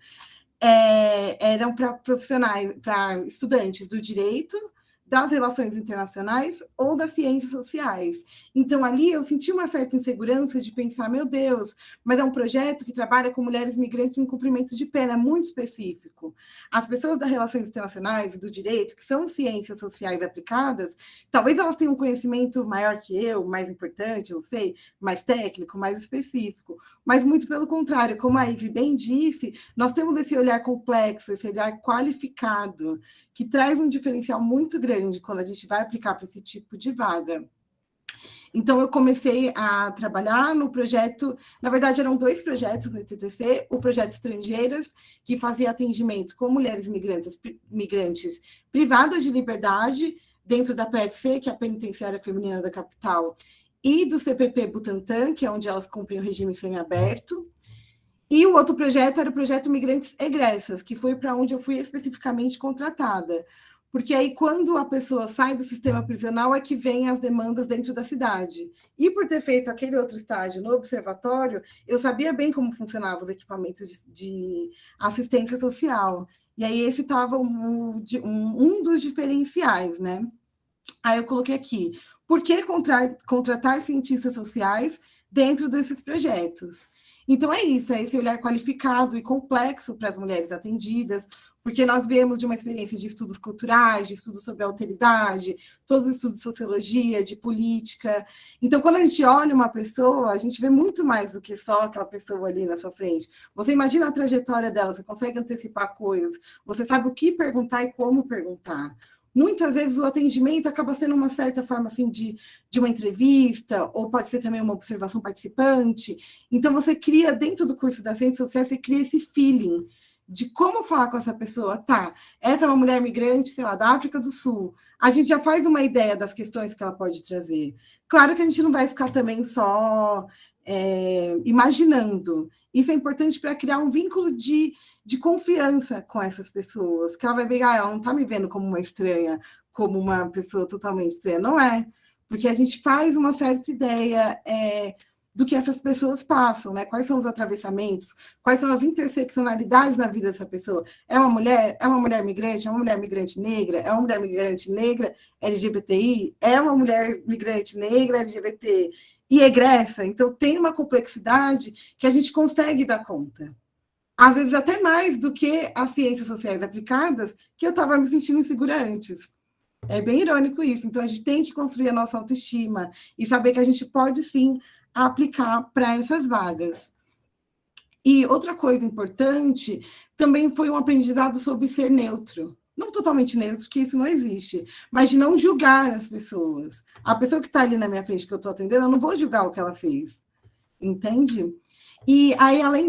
Eram para profissionais, para estudantes do direito, das relações internacionais ou das ciências sociais. Então, ali eu senti uma certa insegurança de pensar, meu Deus, mas é um projeto que trabalha com mulheres migrantes em cumprimento de pena, é muito específico. As pessoas das relações internacionais e do direito, que são ciências sociais aplicadas, talvez elas tenham um conhecimento maior que eu, mais importante, não sei, mais técnico, mais específico, mas muito pelo contrário, como a Ivy bem disse, nós temos esse olhar complexo, esse olhar qualificado, que traz um diferencial muito grande quando a gente vai aplicar para esse tipo de vaga. Então, eu comecei a trabalhar no projeto, na verdade, eram 2 projetos no TTC, o projeto Estrangeiras, que fazia atendimento com mulheres migrantes privadas de liberdade, dentro da PFC, que é a Penitenciária Feminina da Capital, e do CPP Butantã, que é onde elas cumprem o regime semiaberto. E o outro projeto era o projeto Migrantes Egressas, que foi para onde eu fui especificamente contratada. Porque aí, quando a pessoa sai do sistema prisional, é que vem as demandas dentro da cidade. E por ter feito aquele outro estágio no observatório, eu sabia bem como funcionavam os equipamentos de assistência social. E aí, esse estava um dos diferenciais, né? Aí eu coloquei aqui, por que contratar cientistas sociais dentro desses projetos? Então, é isso, é esse olhar qualificado e complexo para as mulheres atendidas, porque nós viemos de uma experiência de estudos culturais, de estudos sobre a alteridade, todos os estudos de sociologia, de política. Então, quando a gente olha uma pessoa, a gente vê muito mais do que só aquela pessoa ali na sua frente. Você imagina a trajetória dela, você consegue antecipar coisas, você sabe o que perguntar e como perguntar. Muitas vezes o atendimento acaba sendo uma certa forma assim, de uma entrevista, ou pode ser também uma observação participante. Então, você cria, dentro do curso das ciências sociais, você cria esse feeling de como falar com essa pessoa. Tá, essa é uma mulher migrante, sei lá, da África do Sul. A gente já faz uma ideia das questões que ela pode trazer. Claro que a gente não vai ficar também só imaginando. Isso é importante para criar um vínculo de confiança com essas pessoas, que ela vai ver, ela não está me vendo como uma estranha, como uma pessoa totalmente estranha. Não é, porque a gente faz uma certa ideia do que essas pessoas passam, né? Quais são os atravessamentos, quais são as interseccionalidades na vida dessa pessoa. É uma mulher migrante, é uma mulher migrante negra, é uma mulher migrante negra LGBTI, é uma mulher migrante negra LGBT e egressa. Então, tem uma complexidade que a gente consegue dar conta. Às vezes até mais do que as ciências sociais aplicadas, que eu estava me sentindo insegura antes. É bem irônico isso. Então, a gente tem que construir a nossa autoestima e saber que a gente pode, sim, aplicar para essas vagas. E outra coisa importante também foi um aprendizado sobre ser neutro. Não totalmente neutro, porque isso não existe, mas de não julgar as pessoas. A pessoa que está ali na minha frente, que eu estou atendendo, eu não vou julgar o que ela fez. Entende? E aí, além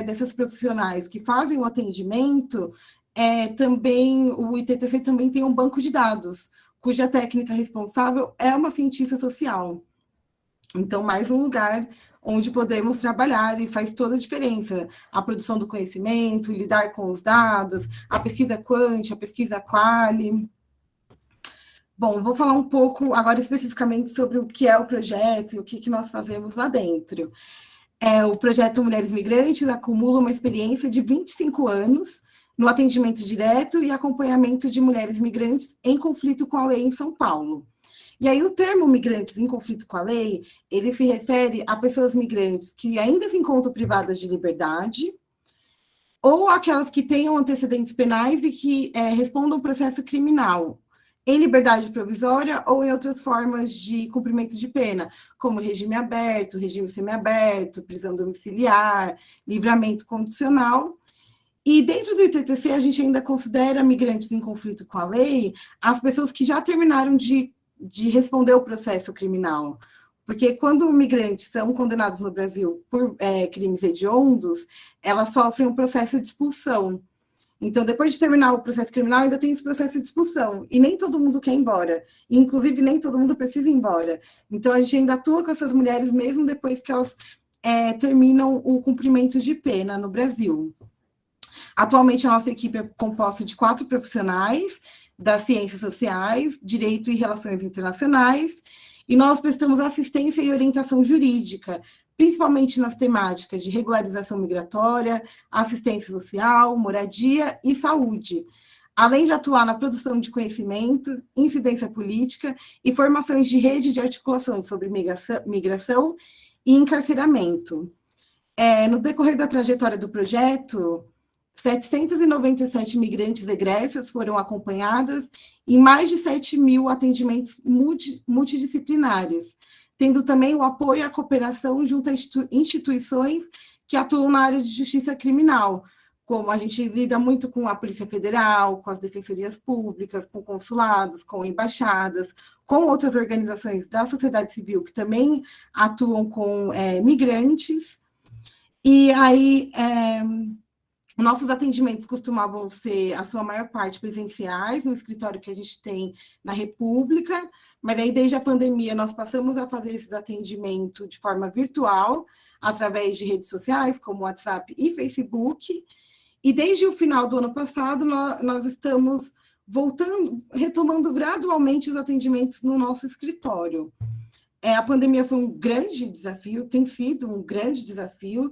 dessas profissionais que fazem o atendimento, também o ITTC também tem um banco de dados, cuja técnica responsável é uma cientista social. Então, mais um lugar onde podemos trabalhar e faz toda a diferença. A produção do conhecimento, lidar com os dados, a pesquisa quant, a pesquisa quali. Bom, vou falar um pouco agora especificamente sobre o que é o projeto e o que nós fazemos lá dentro. O projeto Mulheres Migrantes acumula uma experiência de 25 anos no atendimento direto e acompanhamento de mulheres migrantes em conflito com a lei em São Paulo. E aí o termo migrantes em conflito com a lei, ele se refere a pessoas migrantes que ainda se encontram privadas de liberdade ou aquelas que tenham antecedentes penais e que respondam processo criminal em liberdade provisória ou em outras formas de cumprimento de pena, como regime aberto, regime semiaberto, prisão domiciliar, livramento condicional. E dentro do ITTC, a gente ainda considera migrantes em conflito com a lei as pessoas que já terminaram de responder o processo criminal. Porque quando migrantes são condenados no Brasil por crimes hediondos, elas sofrem um processo de expulsão. Então, depois de terminar o processo criminal, ainda tem esse processo de expulsão. E nem todo mundo quer ir embora. E, inclusive, nem todo mundo precisa ir embora. Então, a gente ainda atua com essas mulheres, mesmo depois que elas terminam o cumprimento de pena no Brasil. Atualmente, a nossa equipe é composta de 4 profissionais das ciências sociais, direito e relações internacionais, e nós prestamos assistência e orientação jurídica, principalmente nas temáticas de regularização migratória, assistência social, moradia e saúde, além de atuar na produção de conhecimento, incidência política e formações de rede de articulação sobre migração e encarceramento. No decorrer da trajetória do projeto, 797 migrantes egressas foram acompanhadas em mais de 7.000 atendimentos multidisciplinares, tendo também o apoio à cooperação junto a instituições que atuam na área de justiça criminal, como a gente lida muito com a Polícia Federal, com as defensorias públicas, com consulados, com embaixadas, com outras organizações da sociedade civil que também atuam com migrantes. E aí, nossos atendimentos costumavam ser, a sua maior parte, presenciais, no escritório que a gente tem na República, mas aí, desde a pandemia, nós passamos a fazer esses atendimentos de forma virtual, através de redes sociais, como WhatsApp e Facebook, e desde o final do ano passado, nós estamos retomando gradualmente os atendimentos no nosso escritório. A pandemia foi um grande desafio, tem sido um grande desafio,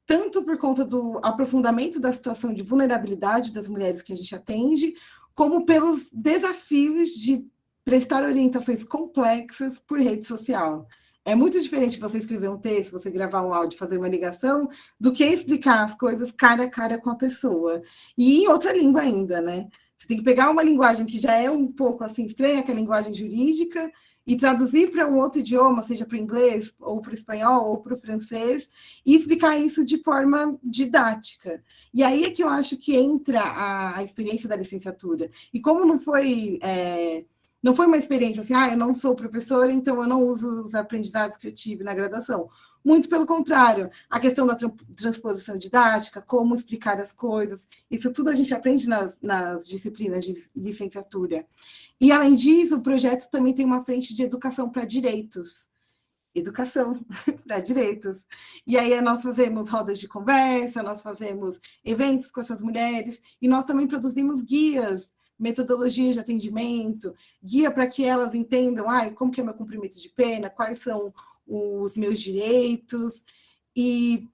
tanto por conta do aprofundamento da situação de vulnerabilidade das mulheres que a gente atende, como pelos desafios de prestar orientações complexas por rede social. É muito diferente você escrever um texto, você gravar um áudio, fazer uma ligação, do que explicar as coisas cara a cara com a pessoa. E em outra língua ainda, né? Você tem que pegar uma linguagem que já é um pouco assim estranha, que é a linguagem jurídica, e traduzir para um outro idioma, seja para o inglês, ou para o espanhol, ou para o francês, e explicar isso de forma didática. E aí é que eu acho que entra a experiência da licenciatura. E como não foi uma experiência assim, eu não sou professora, então eu não uso os aprendizados que eu tive na graduação. Muito pelo contrário, a questão da transposição didática, como explicar as coisas, isso tudo a gente aprende nas disciplinas de licenciatura. E, além disso, o projeto também tem uma frente de educação para direitos. Educação para direitos. E aí nós fazemos rodas de conversa, nós fazemos eventos com essas mulheres, e nós também produzimos guias, metodologias de atendimento, guia para que elas entendam como que é meu cumprimento de pena, quais são os meus direitos, e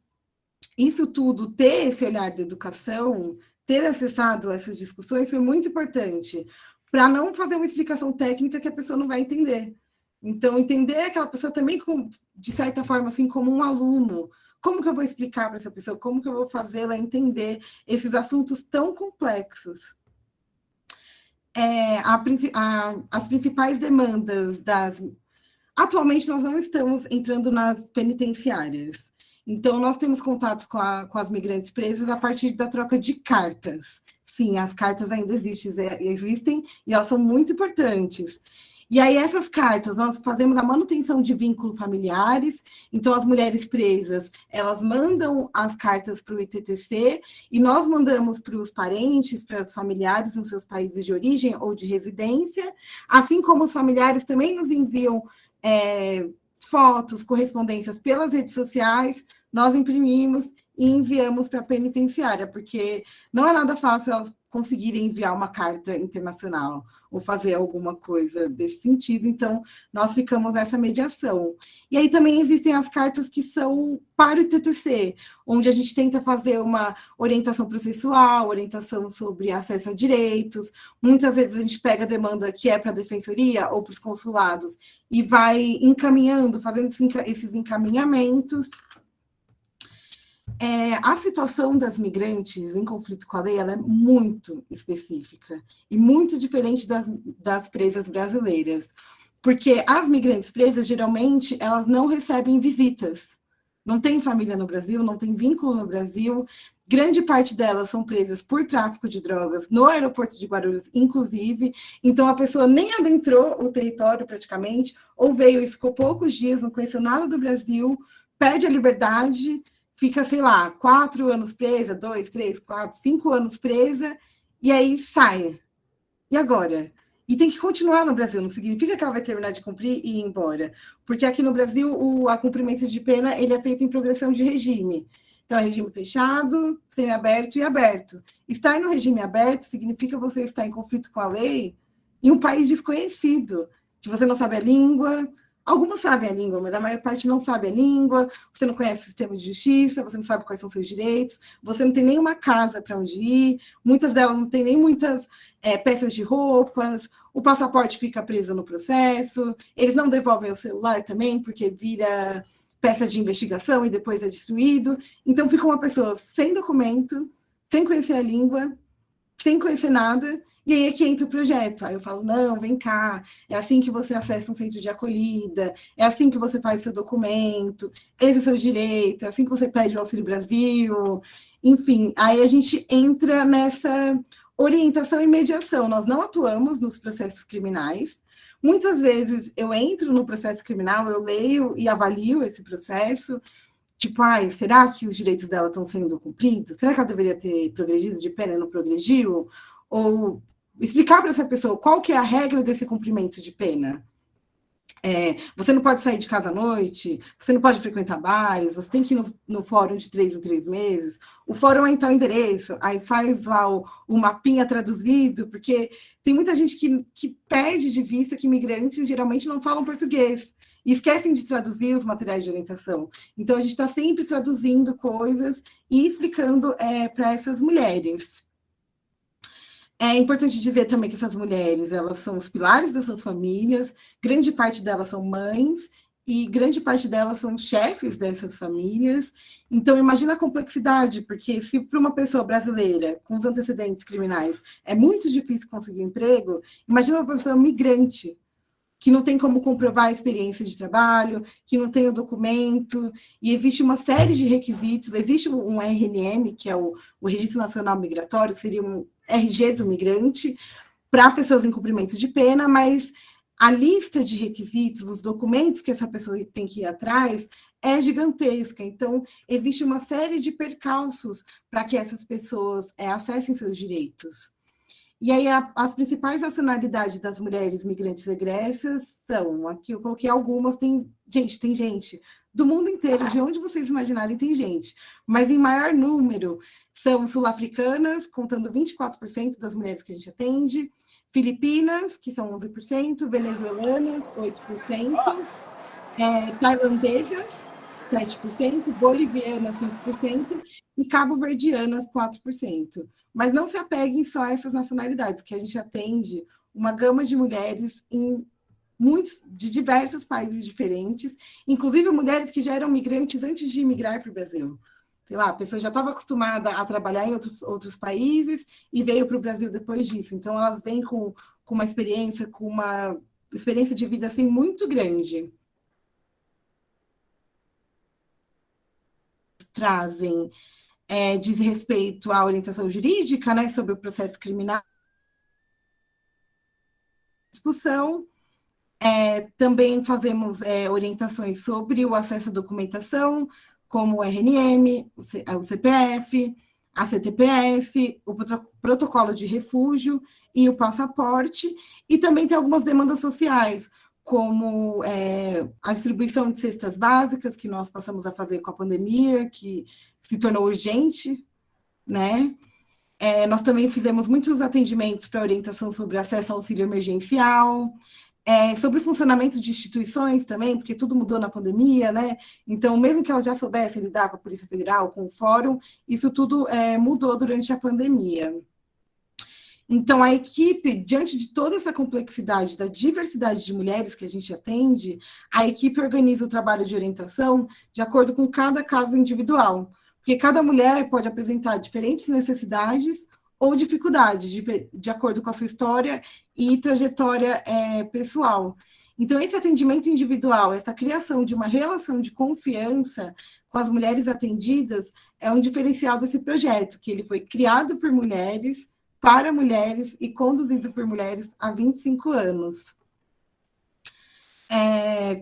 isso tudo, ter esse olhar da educação, ter acessado essas discussões foi muito importante, para não fazer uma explicação técnica que a pessoa não vai entender. Então, entender aquela pessoa também, de certa forma, assim, como um aluno. Como que eu vou explicar para essa pessoa? Como que eu vou fazê-la entender esses assuntos tão complexos? As principais demandas Atualmente, nós não estamos entrando nas penitenciárias. Então, nós temos contatos com as migrantes presas a partir da troca de cartas. Sim, as cartas ainda existem e elas são muito importantes. E aí, essas cartas, nós fazemos a manutenção de vínculos familiares. Então, as mulheres presas, elas mandam as cartas para o ITTC e nós mandamos para os parentes, para os familiares nos seus países de origem ou de residência, assim como os familiares também nos enviam fotos, correspondências pelas redes sociais, nós imprimimos e enviamos para a penitenciária, porque não é nada fácil elas conseguirem enviar uma carta internacional ou fazer alguma coisa desse sentido, então nós ficamos nessa mediação. E aí também existem as cartas que são para o ITTC, onde a gente tenta fazer uma orientação processual, orientação sobre acesso a direitos. Muitas vezes a gente pega a demanda que é para a defensoria ou para os consulados e vai encaminhando, fazendo esses encaminhamentos. A situação das migrantes em conflito com a lei, ela é muito específica e muito diferente das presas brasileiras, porque as migrantes presas, geralmente, elas não recebem visitas, não tem família no Brasil, não tem vínculo no Brasil, grande parte delas são presas por tráfico de drogas no aeroporto de Guarulhos, inclusive, então a pessoa nem adentrou o território praticamente, ou veio e ficou poucos dias, não conheceu nada do Brasil, perde a liberdade, fica, sei lá, 4 anos presa, 2, 3, 4, 5 anos presa, e aí sai. E agora? E tem que continuar no Brasil, não significa que ela vai terminar de cumprir e ir embora. Porque aqui no Brasil, o cumprimento de pena ele é feito em progressão de regime. Então, é regime fechado, semiaberto e aberto. Estar no regime aberto significa você estar em conflito com a lei em um país desconhecido, que você não sabe a língua. Algumas sabem a língua, mas a maior parte não sabe a língua, você não conhece o sistema de justiça, você não sabe quais são seus direitos, você não tem nenhuma casa para onde ir, muitas delas não têm nem muitas peças de roupas, o passaporte fica preso no processo, eles não devolvem o celular também, porque vira peça de investigação e depois é destruído. Então, fica uma pessoa sem documento, sem conhecer a língua, sem conhecer nada, e aí é que entra o projeto. Aí eu falo, não, vem cá, é assim que você acessa um centro de acolhida, é assim que você faz seu documento, esse é o seu direito, é assim que você pede o Auxílio Brasil, enfim, aí a gente entra nessa orientação e mediação. Nós não atuamos nos processos criminais. Muitas vezes eu entro no processo criminal, eu leio e avalio esse processo, tipo, será que os direitos dela estão sendo cumpridos? Será que ela deveria ter progredido de pena e não progrediu? Ou explicar para essa pessoa qual que é a regra desse cumprimento de pena. Você não pode sair de casa à noite, você não pode frequentar bares, você tem que ir no fórum de 3 em 3 meses. O fórum é em tal endereço, aí faz lá o mapinha traduzido, porque tem muita gente que perde de vista que imigrantes geralmente não falam português e esquecem de traduzir os materiais de orientação. Então, a gente está sempre traduzindo coisas e explicando para essas mulheres. É importante dizer também que essas mulheres, elas são os pilares das suas famílias, grande parte delas são mães, e grande parte delas são chefes dessas famílias. Então, imagina a complexidade, porque se para uma pessoa brasileira com os antecedentes criminais é muito difícil conseguir um emprego, imagina uma pessoa migrante, que não tem como comprovar a experiência de trabalho, que não tem o documento, e existe uma série de requisitos, existe um RNM, que é o Registro Nacional Migratório, que seria um RG do migrante, para pessoas em cumprimento de pena, mas a lista de requisitos, os documentos que essa pessoa tem que ir atrás, é gigantesca. Então, existe uma série de percalços para que essas pessoas acessem seus direitos. E aí, as principais nacionalidades das mulheres migrantes egressas são, aqui eu coloquei algumas, tem gente do mundo inteiro, de onde vocês imaginarem tem gente, mas em maior número são sul-africanas, contando 24% das mulheres que a gente atende, Filipinas, que são 11%, venezuelanas, 8%, tailandesas, 7%, bolivianas, 5% e cabo-verdianas, 4%. Mas não se apeguem só a essas nacionalidades, que a gente atende uma gama de mulheres de diversos países diferentes, inclusive mulheres que já eram migrantes antes de imigrar para o Brasil. Sei lá, a pessoa já estava acostumada a trabalhar em outros países e veio para o Brasil depois disso. Então, elas vêm com uma experiência de vida assim, muito grande. Trazem diz respeito à orientação jurídica, né, sobre o processo criminal, discussão. Também fazemos orientações sobre o acesso à documentação, como o RNM, o CPF, a CTPS, o protocolo de refúgio e o passaporte, e também tem algumas demandas sociais, como a distribuição de cestas básicas, que nós passamos a fazer com a pandemia, que se tornou urgente, né? Nós também fizemos muitos atendimentos para orientação sobre acesso ao auxílio emergencial, sobre o funcionamento de instituições também, porque tudo mudou na pandemia, né? Então, mesmo que elas já soubessem lidar com a Polícia Federal, com o Fórum, isso tudo mudou durante a pandemia. Então, a equipe, diante de toda essa complexidade, da diversidade de mulheres que a gente atende, a equipe organiza o trabalho de orientação de acordo com cada caso individual, porque cada mulher pode apresentar diferentes necessidades ou dificuldades, de acordo com a sua história e trajetória pessoal. Então, esse atendimento individual, essa criação de uma relação de confiança com as mulheres atendidas, é um diferencial desse projeto, que ele foi criado por mulheres, para mulheres e conduzido por mulheres há 25 anos.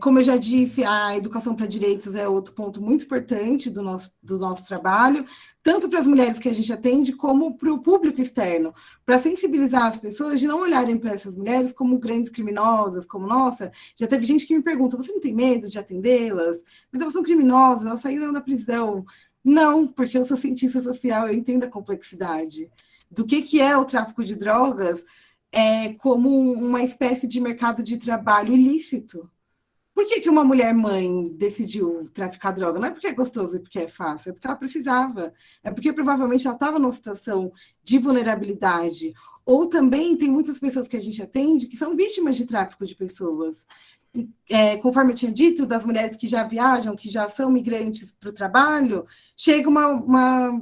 Como eu já disse, a educação para direitos é outro ponto muito importante do nosso trabalho, tanto para as mulheres que a gente atende, como para o público externo, para sensibilizar as pessoas de não olharem para essas mulheres como grandes criminosas, como, nossa, já teve gente que me pergunta, você não tem medo de atendê-las? Mas elas são criminosas, elas saíram da prisão. Não, porque eu sou cientista social, eu entendo a complexidade do que é o tráfico de drogas, como uma espécie de mercado de trabalho ilícito. Por que uma mulher mãe decidiu traficar droga? Não é porque é gostoso e porque é fácil, é porque ela precisava. É porque provavelmente ela estava numa situação de vulnerabilidade. Ou também tem muitas pessoas que a gente atende que são vítimas de tráfico de pessoas. Conforme eu tinha dito, das mulheres que já viajam, que já são migrantes para o trabalho, chega uma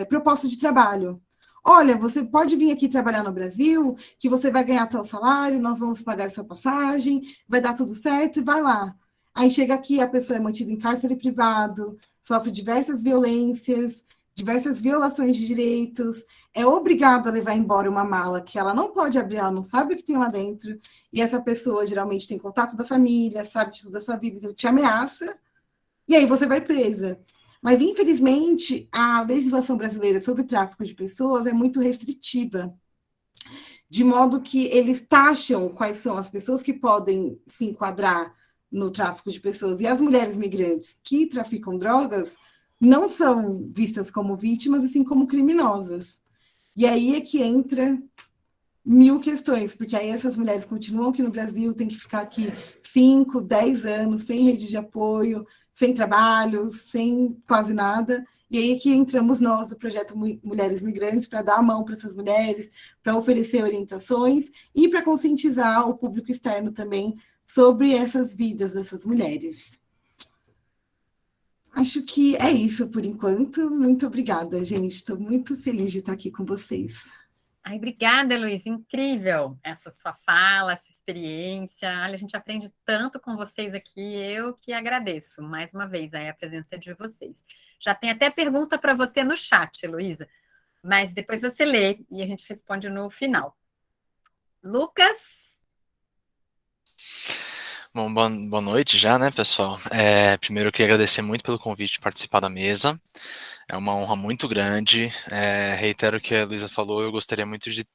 proposta de trabalho. Olha, você pode vir aqui trabalhar no Brasil, que você vai ganhar tal salário, nós vamos pagar sua passagem, vai dar tudo certo e vai lá. Aí chega aqui, a pessoa é mantida em cárcere privado, sofre diversas violências, diversas violações de direitos, é obrigada a levar embora uma mala que ela não pode abrir, ela não sabe o que tem lá dentro, e essa pessoa geralmente tem contato da família, sabe de tudo da sua vida, então te ameaça, e aí você vai presa. Mas, infelizmente, a legislação brasileira sobre tráfico de pessoas é muito restritiva, de modo que eles taxam quais são as pessoas que podem se enquadrar no tráfico de pessoas. E as mulheres migrantes que traficam drogas não são vistas como vítimas, assim como criminosas. E aí é que entra mil questões, porque aí essas mulheres continuam aqui no Brasil, tem que ficar aqui 5, 10 anos, sem rede de apoio, sem trabalho, sem quase nada, e aí é que entramos nós, do projeto Mulheres Migrantes, para dar a mão para essas mulheres, para oferecer orientações e para conscientizar o público externo também sobre essas vidas dessas mulheres. Acho que é isso por enquanto. Muito obrigada, gente. Estou muito feliz de estar aqui com vocês. Ai, obrigada, Luiz. Incrível essa sua fala, essa experiência. Olha, a gente aprende tanto com vocês aqui. Eu que agradeço mais uma vez a presença de vocês. Já tem até pergunta para você no chat, Luísa, mas depois você lê e a gente responde no final. Lucas? Bom, boa noite já, né, pessoal? Primeiro eu queria agradecer muito pelo convite de participar da mesa. É uma honra muito grande. Reitero o que a Luísa falou, eu gostaria muito de,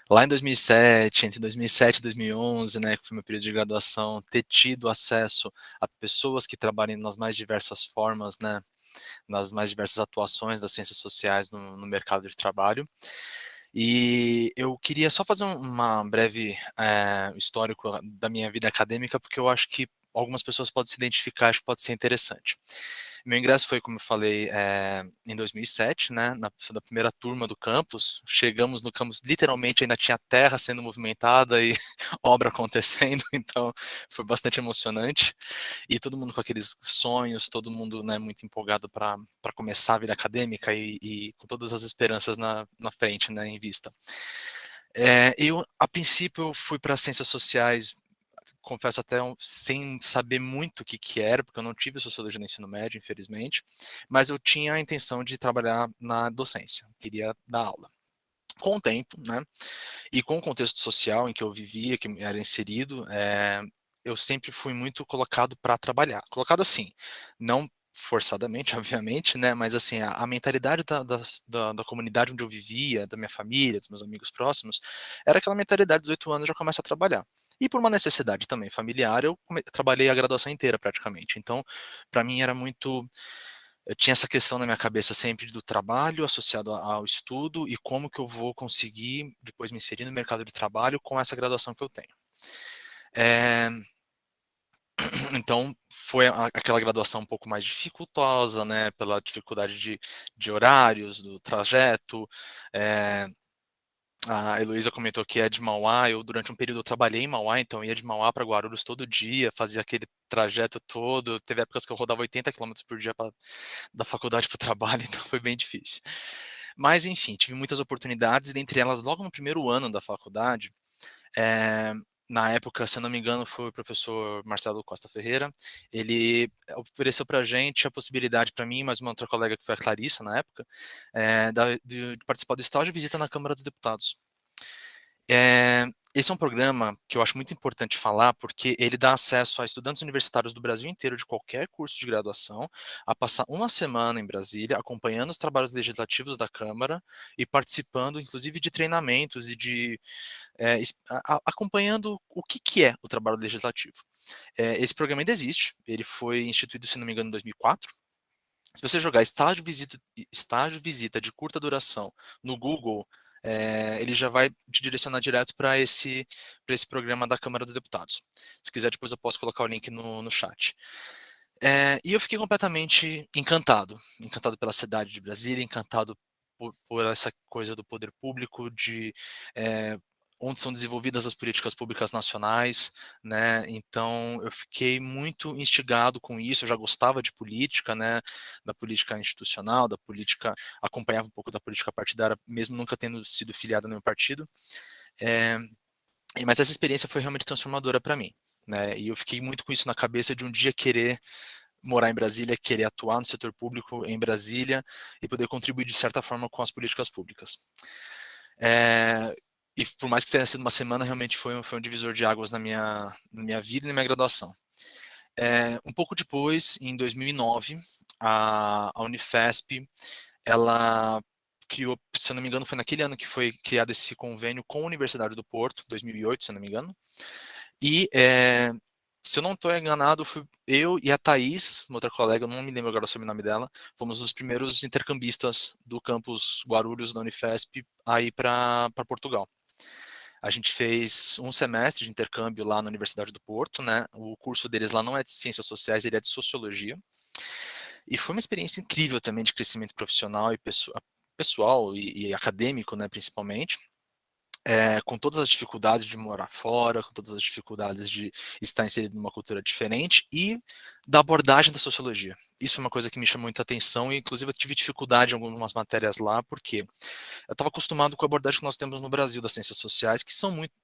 lá em 2007, entre 2007 e 2011, né, que foi meu período de graduação, ter tido acesso a pessoas que trabalhem nas mais diversas formas, né, nas mais diversas atuações das ciências sociais no mercado de trabalho. E eu queria só fazer uma breve histórico da minha vida acadêmica, porque eu acho que algumas pessoas podem se identificar, acho que pode ser interessante. Meu ingresso foi, como eu falei, em 2007, né, da primeira turma do campus. Chegamos no campus, literalmente ainda tinha terra sendo movimentada e obra acontecendo, então foi bastante emocionante. E todo mundo com aqueles sonhos, todo mundo, né, muito empolgado para começar a vida acadêmica e com todas as esperanças na frente, né, em vista. Eu, a princípio, eu fui para ciências sociais, confesso até sem saber muito o que era, porque eu não tive sociologia no ensino médio, infelizmente, mas eu tinha a intenção de trabalhar na docência, queria dar aula. Com o tempo, né, e com o contexto social em que eu vivia, que era inserido, eu sempre fui muito colocado para trabalhar. Colocado assim, não forçadamente, obviamente, né, mas assim, a mentalidade da comunidade onde eu vivia, da minha família, dos meus amigos próximos, era aquela mentalidade de 18 anos já começa a trabalhar. E por uma necessidade também familiar, eu trabalhei a graduação inteira praticamente. Então, para mim era muito, eu tinha essa questão na minha cabeça sempre do trabalho associado ao estudo e como que eu vou conseguir depois me inserir no mercado de trabalho com essa graduação que eu tenho. Então, foi aquela graduação um pouco mais dificultosa, né, pela dificuldade de horários, do trajeto. A Heloísa comentou que é de Mauá. Eu, durante um período, eu trabalhei em Mauá, então ia de Mauá para Guarulhos todo dia, fazia aquele trajeto todo. Teve épocas que eu rodava 80 quilômetros por dia da faculdade para o trabalho, então foi bem difícil. Mas, enfim, tive muitas oportunidades, e dentre elas, logo no primeiro ano da faculdade, na época, se eu não me engano, foi o professor Marcelo Costa Ferreira. Ele ofereceu para a gente a possibilidade, para mim e mais uma outra colega, que foi a Clarissa, na época, de participar do estágio de visita na Câmara dos Deputados. Esse é um programa que eu acho muito importante falar, porque ele dá acesso a estudantes universitários do Brasil inteiro, de qualquer curso de graduação, a passar uma semana em Brasília, acompanhando os trabalhos legislativos da Câmara e participando, inclusive, de treinamentos e de acompanhando o que é o trabalho legislativo. Esse programa ainda existe, ele foi instituído, se não me engano, em 2004. Se você jogar estágio visita de curta duração no Google, ele já vai te direcionar direto para esse programa da Câmara dos Deputados. Se quiser, depois eu posso colocar o link no chat. E eu fiquei completamente encantado pela cidade de Brasília, encantado por essa coisa do poder público, de onde são desenvolvidas as políticas públicas nacionais, né? Então eu fiquei muito instigado com isso. Eu já gostava de política, né? Da política institucional, da política, acompanhava um pouco da política partidária, mesmo nunca tendo sido filiado a nenhum partido. Mas essa experiência foi realmente transformadora para mim, né? E eu fiquei muito com isso na cabeça, de um dia querer morar em Brasília, querer atuar no setor público em Brasília e poder contribuir de certa forma com as políticas públicas. E por mais que tenha sido uma semana, realmente foi um divisor de águas na minha vida e na minha graduação. Um pouco depois, em 2009, a Unifesp, ela criou, se eu não me engano, foi naquele ano que foi criado esse convênio com a Universidade do Porto, 2008, se eu não me engano. E, se eu não estou enganado, fui eu e a Thaís, uma outra colega, eu não me lembro agora o sobrenome dela, fomos os primeiros intercambistas do campus Guarulhos da Unifesp a ir para Portugal. A gente fez um semestre de intercâmbio lá na Universidade do Porto, né? O curso deles lá não é de ciências sociais, ele é de sociologia. E foi uma experiência incrível também de crescimento profissional e pessoal e acadêmico, né, principalmente. Com todas as dificuldades de morar fora, com todas as dificuldades de estar inserido numa cultura diferente e da abordagem da sociologia. Isso é uma coisa que me chamou muita atenção, e inclusive eu tive dificuldade em algumas matérias lá, porque eu estava acostumado com a abordagem que nós temos no Brasil das ciências sociais, que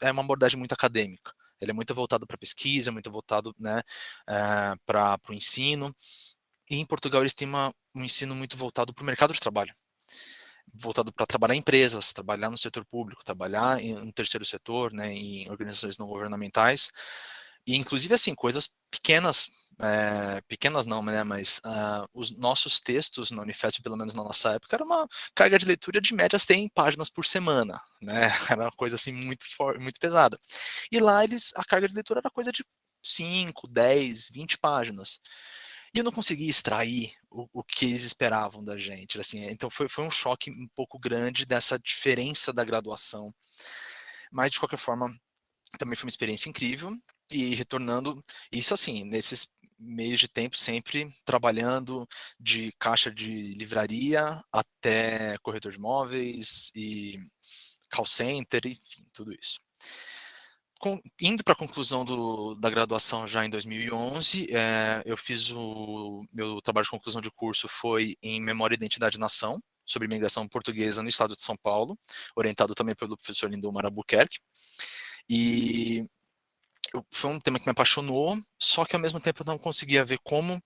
é uma abordagem muito acadêmica. Ele é muito voltado para pesquisa, muito voltado, né, para o ensino. E em Portugal eles têm um ensino muito voltado para o mercado de trabalho, voltado para trabalhar em empresas, trabalhar no setor público, trabalhar no terceiro setor, né, em organizações não governamentais, e inclusive assim, coisas pequenas, pequenas não, né, mas os nossos textos na Unifesp, pelo menos na nossa época, era uma carga de leitura de média 100 páginas por semana, né, era uma coisa assim muito muito pesada. E lá a carga de leitura era coisa de 5, 10, 20 páginas. E eu não conseguia extrair o que eles esperavam da gente, assim. Então foi um choque um pouco grande dessa diferença da graduação. Mas, de qualquer forma, também foi uma experiência incrível. e retornando, isso assim, nesses meios de tempo sempre trabalhando de caixa de livraria até corretor de imóveis e call center, enfim, tudo isso. Indo para a conclusão da graduação já em 2011, eu fiz o meu trabalho de conclusão de curso foi em Memória, Identidade e Nação, sobre imigração portuguesa no estado de São Paulo, orientado também pelo professor Lindomar Albuquerque. E foi um tema que me apaixonou, só que ao mesmo tempo eu não conseguia ver como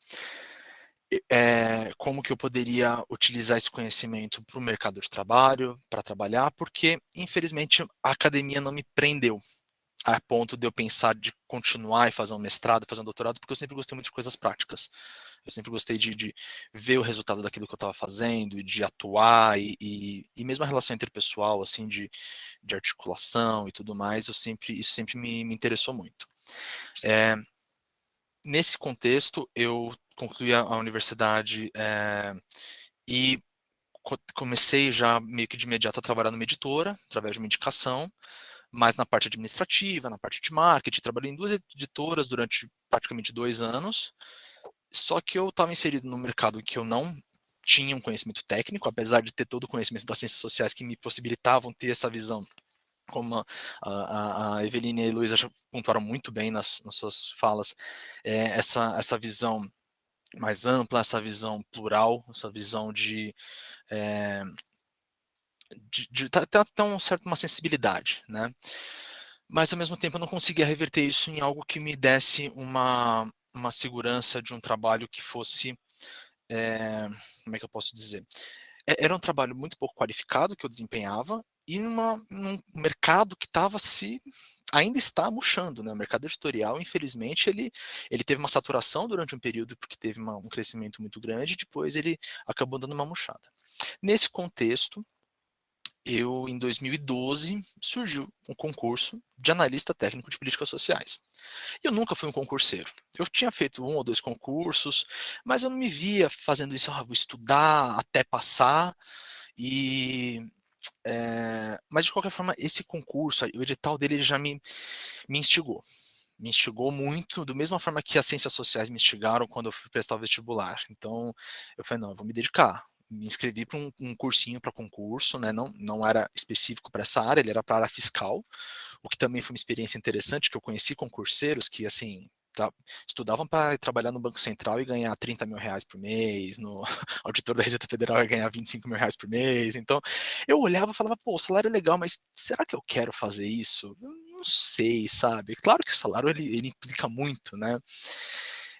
que eu poderia utilizar esse conhecimento para o mercado de trabalho, para trabalhar, porque infelizmente a academia não me prendeu a ponto de eu pensar de continuar e fazer um mestrado, fazer um doutorado, porque eu sempre gostei muito de coisas práticas. Eu sempre gostei de ver o resultado daquilo que eu estava fazendo, de atuar, e mesmo a relação interpessoal, assim, de articulação e tudo mais, isso sempre me interessou muito. Nesse contexto, eu concluí a universidade e comecei já meio que de imediato a trabalhar numa editora, através de uma indicação, mas na parte administrativa, na parte de marketing. Trabalhei em 2 editoras durante praticamente 2 anos, só que eu estava inserido no mercado que eu não tinha um conhecimento técnico, apesar de ter todo o conhecimento das ciências sociais que me possibilitavam ter essa visão, como a Eveline e a Heloísa já pontuaram muito bem nas suas falas, essa visão mais ampla, essa visão plural, essa visão de ter uma sensibilidade, né? Mas ao mesmo tempo eu não conseguia reverter isso em algo que me desse uma segurança de um trabalho que fosse, como é que eu posso dizer? Era um trabalho muito pouco qualificado que eu desempenhava e num mercado que ainda está murchando, né? O mercado editorial, infelizmente, ele teve uma saturação durante um período porque teve um crescimento muito grande, depois ele acabou dando uma murchada. Nesse contexto, em 2012, surgiu um concurso de analista técnico de políticas sociais. E eu nunca fui um concurseiro. Eu tinha feito 1 ou 2 concursos, mas eu não me via fazendo isso, vou estudar até passar. Mas de qualquer forma, esse concurso, o edital dele já me instigou. Me instigou muito, da mesma forma que as ciências sociais me instigaram quando eu fui prestar o vestibular. Então, eu falei, não, eu vou me dedicar. Me inscrevi para um cursinho para concurso, né? Não era específico para essa área, ele era para a área fiscal, o que também foi uma experiência interessante, que eu conheci concurseiros que, assim, estudavam para trabalhar no Banco Central e ganhar 30 mil reais por mês, no auditor da Receita Federal ia ganhar 25 mil reais por mês. Então, eu olhava e falava, pô, o salário é legal, mas será que eu quero fazer isso? Eu não sei, sabe? Claro que o salário, ele implica muito, né?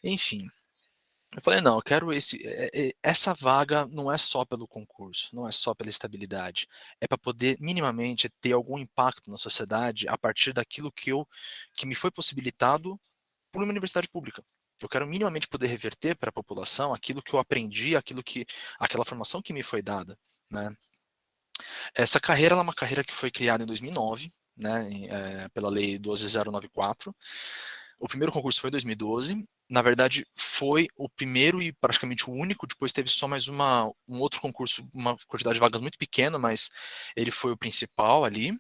Enfim. Eu falei, não, eu quero essa vaga não é só pelo concurso, não é só pela estabilidade, é para poder minimamente ter algum impacto na sociedade a partir daquilo que me foi possibilitado por uma universidade pública. Eu quero minimamente poder reverter para a população aquilo que eu aprendi, aquela formação que me foi dada, né? Essa carreira ela é uma carreira que foi criada em 2009, né, pela Lei 12094. O primeiro concurso foi em 2012. Na verdade, foi o primeiro e praticamente o único. Depois teve só mais um outro concurso, uma quantidade de vagas muito pequena, mas ele foi o principal ali.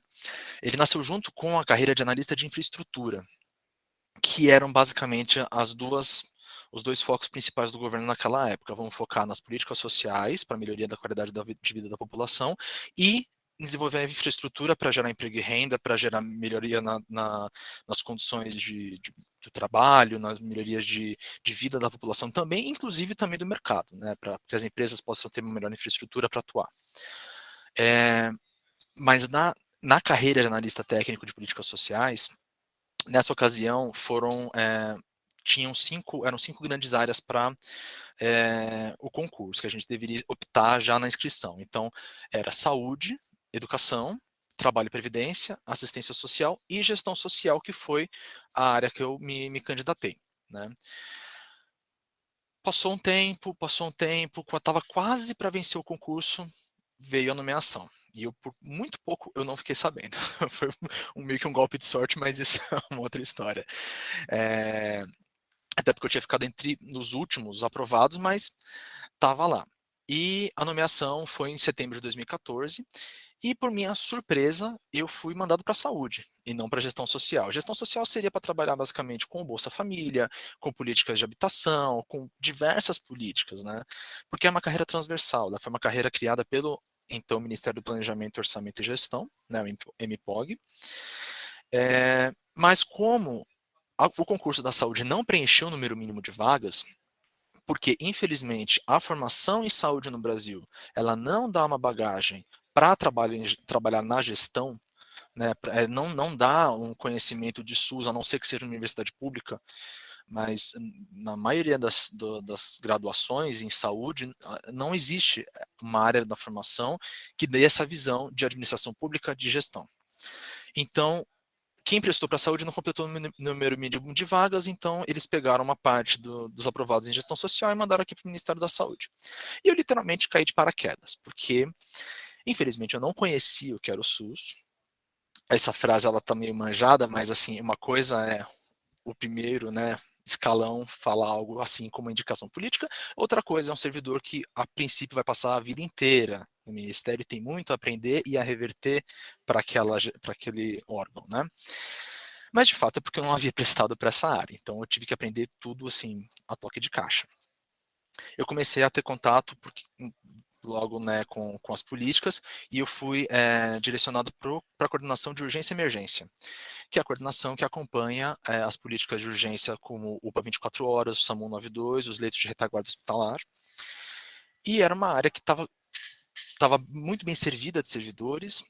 Ele nasceu junto com a carreira de analista de infraestrutura, que eram basicamente os 2 focos principais do governo naquela época. Vamos focar nas políticas sociais para melhoria da qualidade de vida da população e desenvolver a infraestrutura para gerar emprego e renda, para gerar melhoria nas condições de trabalho, nas melhorias de vida da população também, inclusive também do mercado, né, para que as empresas possam ter uma melhor infraestrutura para atuar. Mas na carreira de analista técnico de políticas sociais, nessa ocasião eram 5 grandes áreas para o concurso, que a gente deveria optar já na inscrição. Então, era saúde, educação, trabalho e previdência, assistência social e gestão social, que foi a área que eu me candidatei, né? Passou um tempo, estava quase para vencer o concurso, veio a nomeação. E eu, por muito pouco, eu não fiquei sabendo. Foi meio que um golpe de sorte, mas isso é uma outra história. Até porque eu tinha ficado nos últimos aprovados, mas estava lá. E a nomeação foi em setembro de 2014, E, por minha surpresa, eu fui mandado para a saúde e não para a gestão social. Gestão social seria para trabalhar basicamente com o Bolsa Família, com políticas de habitação, com diversas políticas, né? Porque é uma carreira transversal, né? Foi uma carreira criada pelo, então, Ministério do Planejamento, Orçamento e Gestão, né? O MPOG. Mas como o concurso da saúde não preencheu o número mínimo de vagas, porque, infelizmente, a formação em saúde no Brasil, ela não dá uma bagagem para trabalhar na gestão, né, não dá um conhecimento de SUS, a não ser que seja uma universidade pública, mas na maioria das graduações em saúde, não existe uma área da formação que dê essa visão de administração pública de gestão. Então, quem prestou para a saúde não completou o número mínimo de vagas, então eles pegaram uma parte dos aprovados em gestão social e mandaram aqui para o Ministério da Saúde. E eu literalmente caí de paraquedas, porque, infelizmente, eu não conhecia o que era o SUS. Essa frase, ela tá meio manjada, mas, assim, uma coisa é o primeiro, né, escalão falar algo assim como indicação política, outra coisa é um servidor que, a princípio, vai passar a vida inteira no ministério e tem muito a aprender e a reverter para aquele órgão, né? Mas, de fato, é porque eu não havia prestado para essa área, então eu tive que aprender tudo, assim, a toque de caixa. Eu comecei a ter contato logo, né, com as políticas, e eu fui direcionado para a coordenação de urgência e emergência, que é a coordenação que acompanha as políticas de urgência como o UPA 24 horas, o SAMU 92, os leitos de retaguarda hospitalar, e era uma área que estava muito bem servida de servidores,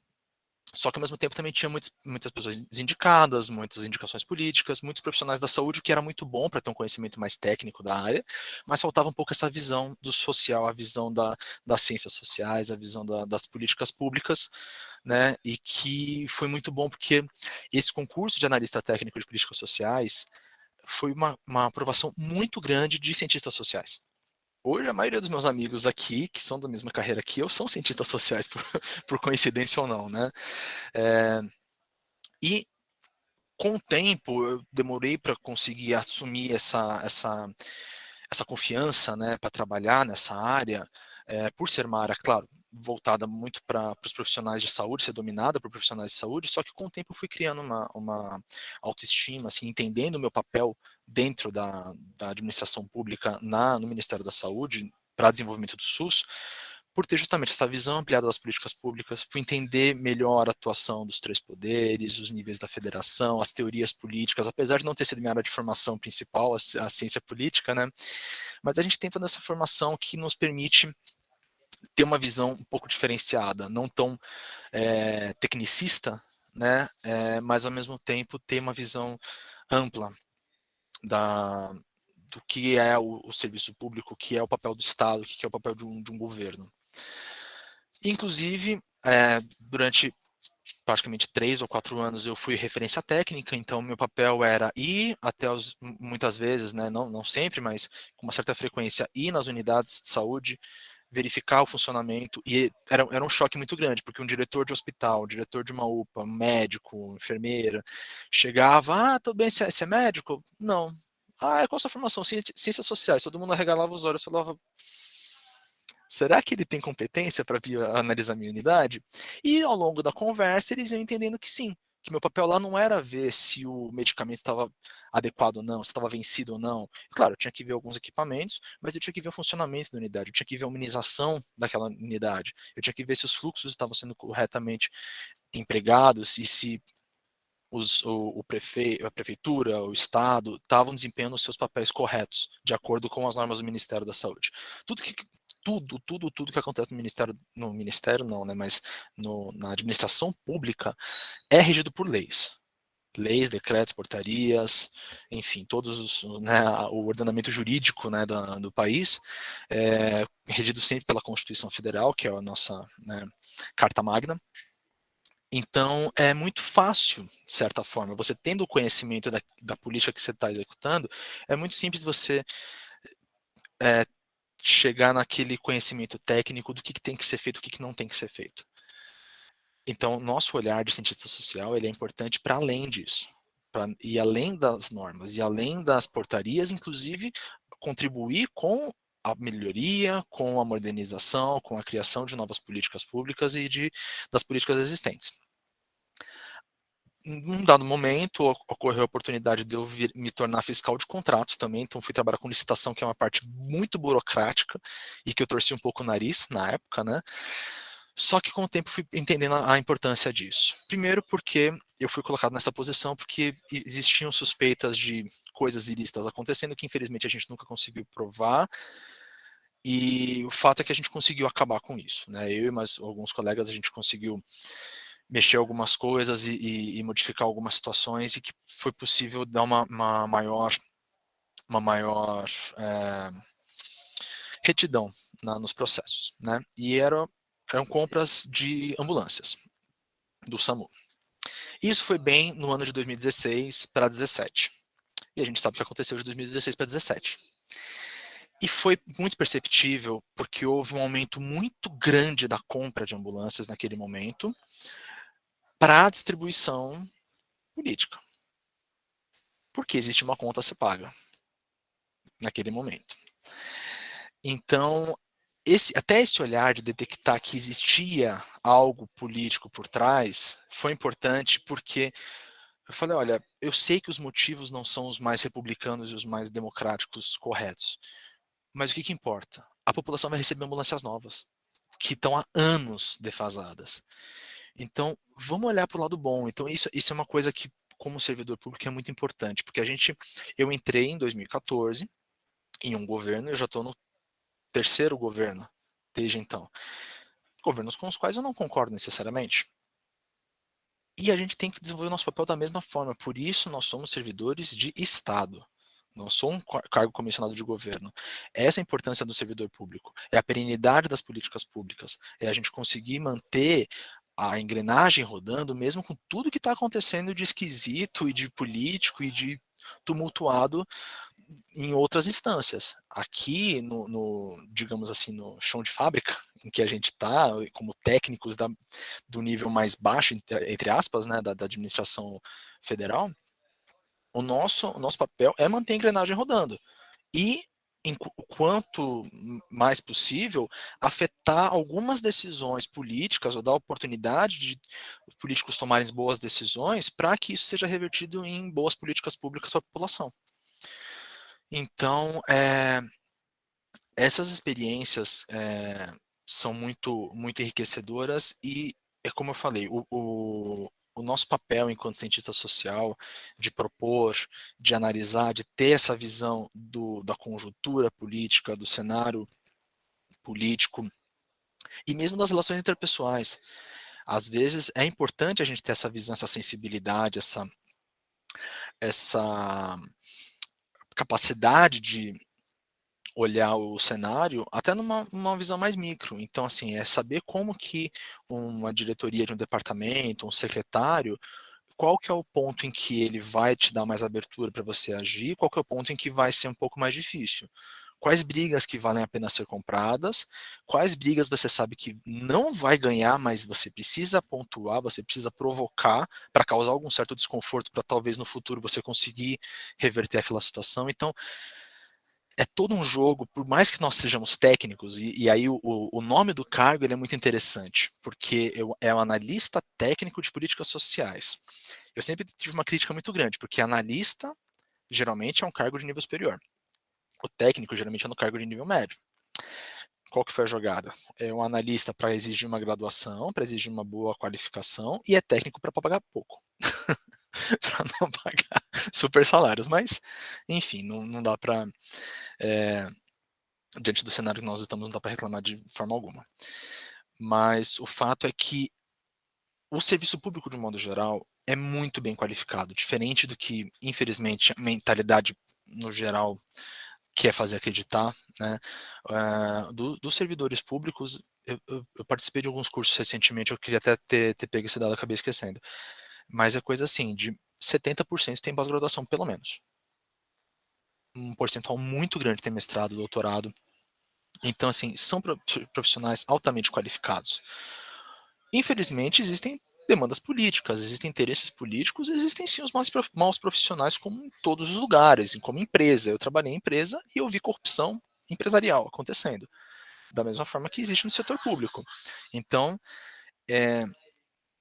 só que ao mesmo tempo também tinha muitas pessoas indicadas, muitas indicações políticas, muitos profissionais da saúde, o que era muito bom para ter um conhecimento mais técnico da área, mas faltava um pouco essa visão do social, a visão das ciências sociais, a visão das políticas públicas, né? E que foi muito bom porque esse concurso de analista técnico de políticas sociais foi uma aprovação muito grande de cientistas sociais. Hoje, a maioria dos meus amigos aqui, que são da mesma carreira que eu, são cientistas sociais, por coincidência ou não, né? E com o tempo, eu demorei para conseguir assumir essa confiança, né, para trabalhar nessa área, por ser uma área, claro, voltada muito para os profissionais de saúde, ser dominada por profissionais de saúde, só que com o tempo eu fui criando uma autoestima, assim, entendendo o meu papel dentro da administração pública no Ministério da Saúde, para desenvolvimento do SUS, por ter justamente essa visão ampliada das políticas públicas, por entender melhor a atuação dos três poderes, os níveis da federação, as teorias políticas, apesar de não ter sido minha área de formação principal, a ciência política, né? Mas a gente tem toda essa formação que nos permite ter uma visão um pouco diferenciada, não tão tecnicista, né? Mas ao mesmo tempo ter uma visão ampla do que é o serviço público, o que é o papel do Estado, o que é o papel de um governo. Inclusive, durante praticamente 3 ou 4 anos eu fui referência técnica, então meu papel era ir até muitas vezes, né, não sempre, mas com uma certa frequência, ir nas unidades de saúde, verificar o funcionamento, e era um choque muito grande, porque um diretor de hospital, um diretor de uma UPA, um médico, enfermeira, chegava, tudo bem, você é médico? Não. Qual a sua formação? Ciências sociais. Todo mundo arregalava os olhos e falava, será que ele tem competência para vir analisar minha unidade? E ao longo da conversa eles iam entendendo que sim, que meu papel lá não era ver se o medicamento estava adequado ou não, se estava vencido ou não. Claro, eu tinha que ver alguns equipamentos, mas eu tinha que ver o funcionamento da unidade, eu tinha que ver a humanização daquela unidade, eu tinha que ver se os fluxos estavam sendo corretamente empregados e se a prefeitura, o Estado, estavam desempenhando os seus papéis corretos, de acordo com as normas do Ministério da Saúde. Tudo que acontece no Ministério não, né, mas na administração pública é regido por leis. Leis, decretos, portarias, enfim, né, o ordenamento jurídico, né, do país, regido sempre pela Constituição Federal, que é a nossa, né, Carta Magna. Então, é muito fácil, de certa forma, você tendo o conhecimento da política que você está executando, é muito simples você chegar naquele conhecimento técnico do que tem que ser feito, o que não tem que ser feito. Então, nosso olhar de cientista social ele é importante para além disso, e além das normas, e além das portarias, inclusive, contribuir com a melhoria, com a modernização, com a criação de novas políticas públicas e das políticas existentes. Em um dado momento, ocorreu a oportunidade de eu me tornar fiscal de contratos também, então fui trabalhar com licitação, que é uma parte muito burocrática, e que eu torci um pouco o nariz na época, né? Só que com o tempo fui entendendo a importância disso. Primeiro porque eu fui colocado nessa posição porque existiam suspeitas de coisas ilícitas acontecendo que infelizmente a gente nunca conseguiu provar, e o fato é que a gente conseguiu acabar com isso, né? Eu e mais alguns colegas, a gente conseguiu mexer algumas coisas e modificar algumas situações, e que foi possível dar uma maior retidão nos processos, né? E eram compras de ambulâncias do SAMU. Isso foi bem no ano de 2016 para 2017. E a gente sabe o que aconteceu de 2016 para 2017. E foi muito perceptível porque houve um aumento muito grande da compra de ambulâncias naquele momento para a distribuição política. Porque existe uma conta a ser paga naquele momento. Então, até esse olhar de detectar que existia algo político por trás foi importante, porque eu falei, olha, eu sei que os motivos não são os mais republicanos e os mais democráticos corretos, mas o que importa? A população vai receber ambulâncias novas, que estão há anos defasadas. Então, vamos olhar para o lado bom. Então, isso é uma coisa que, como servidor público, é muito importante, porque eu entrei em 2014 em um governo, eu já estou no terceiro governo desde então. Governos com os quais eu não concordo necessariamente. E a gente tem que desenvolver o nosso papel da mesma forma. Por isso, nós somos servidores de Estado. Não sou um cargo comissionado de governo. Essa é a importância do servidor público. É a perenidade das políticas públicas. É a gente conseguir manter a engrenagem rodando, mesmo com tudo que está acontecendo de esquisito e de político e de tumultuado em outras instâncias. Aqui, digamos assim, no chão de fábrica, em que a gente está, como técnicos do nível mais baixo, entre aspas, né, da administração federal, o nosso papel é manter a engrenagem rodando. E, quanto mais possível, afetar algumas decisões políticas ou dar oportunidade de políticos tomarem boas decisões para que isso seja revertido em boas políticas públicas para a população. Então, essas experiências são muito, muito enriquecedoras e, como eu falei, o nosso papel enquanto cientista social de propor, de analisar, de ter essa visão da conjuntura política, do cenário político e mesmo das relações interpessoais. Às vezes é importante a gente ter essa visão, essa sensibilidade, essa capacidade de olhar o cenário até numa visão mais micro. Então, assim, é saber como que uma diretoria de um departamento, um secretário, qual que é o ponto em que ele vai te dar mais abertura para você agir, qual que é o ponto em que vai ser um pouco mais difícil. Quais brigas que valem a pena ser compradas, quais brigas você sabe que não vai ganhar, mas você precisa pontuar, você precisa provocar para causar algum certo desconforto, para talvez no futuro você conseguir reverter aquela situação. Então, é todo um jogo, por mais que nós sejamos técnicos, e aí o nome do cargo ele é muito interessante, porque é um analista técnico de políticas sociais. Eu sempre tive uma crítica muito grande, porque analista geralmente é um cargo de nível superior. O técnico geralmente é no cargo de nível médio. Qual que foi a jogada? É um analista para exigir uma graduação, para exigir uma boa qualificação, e é técnico para pagar pouco. Para não pagar super salários, mas enfim, não dá para diante do cenário que nós estamos, não dá para reclamar de forma alguma. Mas o fato é que o serviço público, de um modo geral, é muito bem qualificado, diferente do que, infelizmente, a mentalidade no geral quer fazer acreditar, né? Dos servidores públicos, eu participei de alguns cursos recentemente, eu queria até ter pego esse dado, acabei esquecendo. Mas é coisa assim, de 70% tem pós-graduação, pelo menos. Um percentual muito grande tem mestrado, doutorado. Então, assim, são profissionais altamente qualificados. Infelizmente, existem demandas políticas, existem interesses políticos, existem sim os maus profissionais como em todos os lugares, como empresa. Eu trabalhei em empresa e eu vi corrupção empresarial acontecendo, da mesma forma que existe no setor público. Então,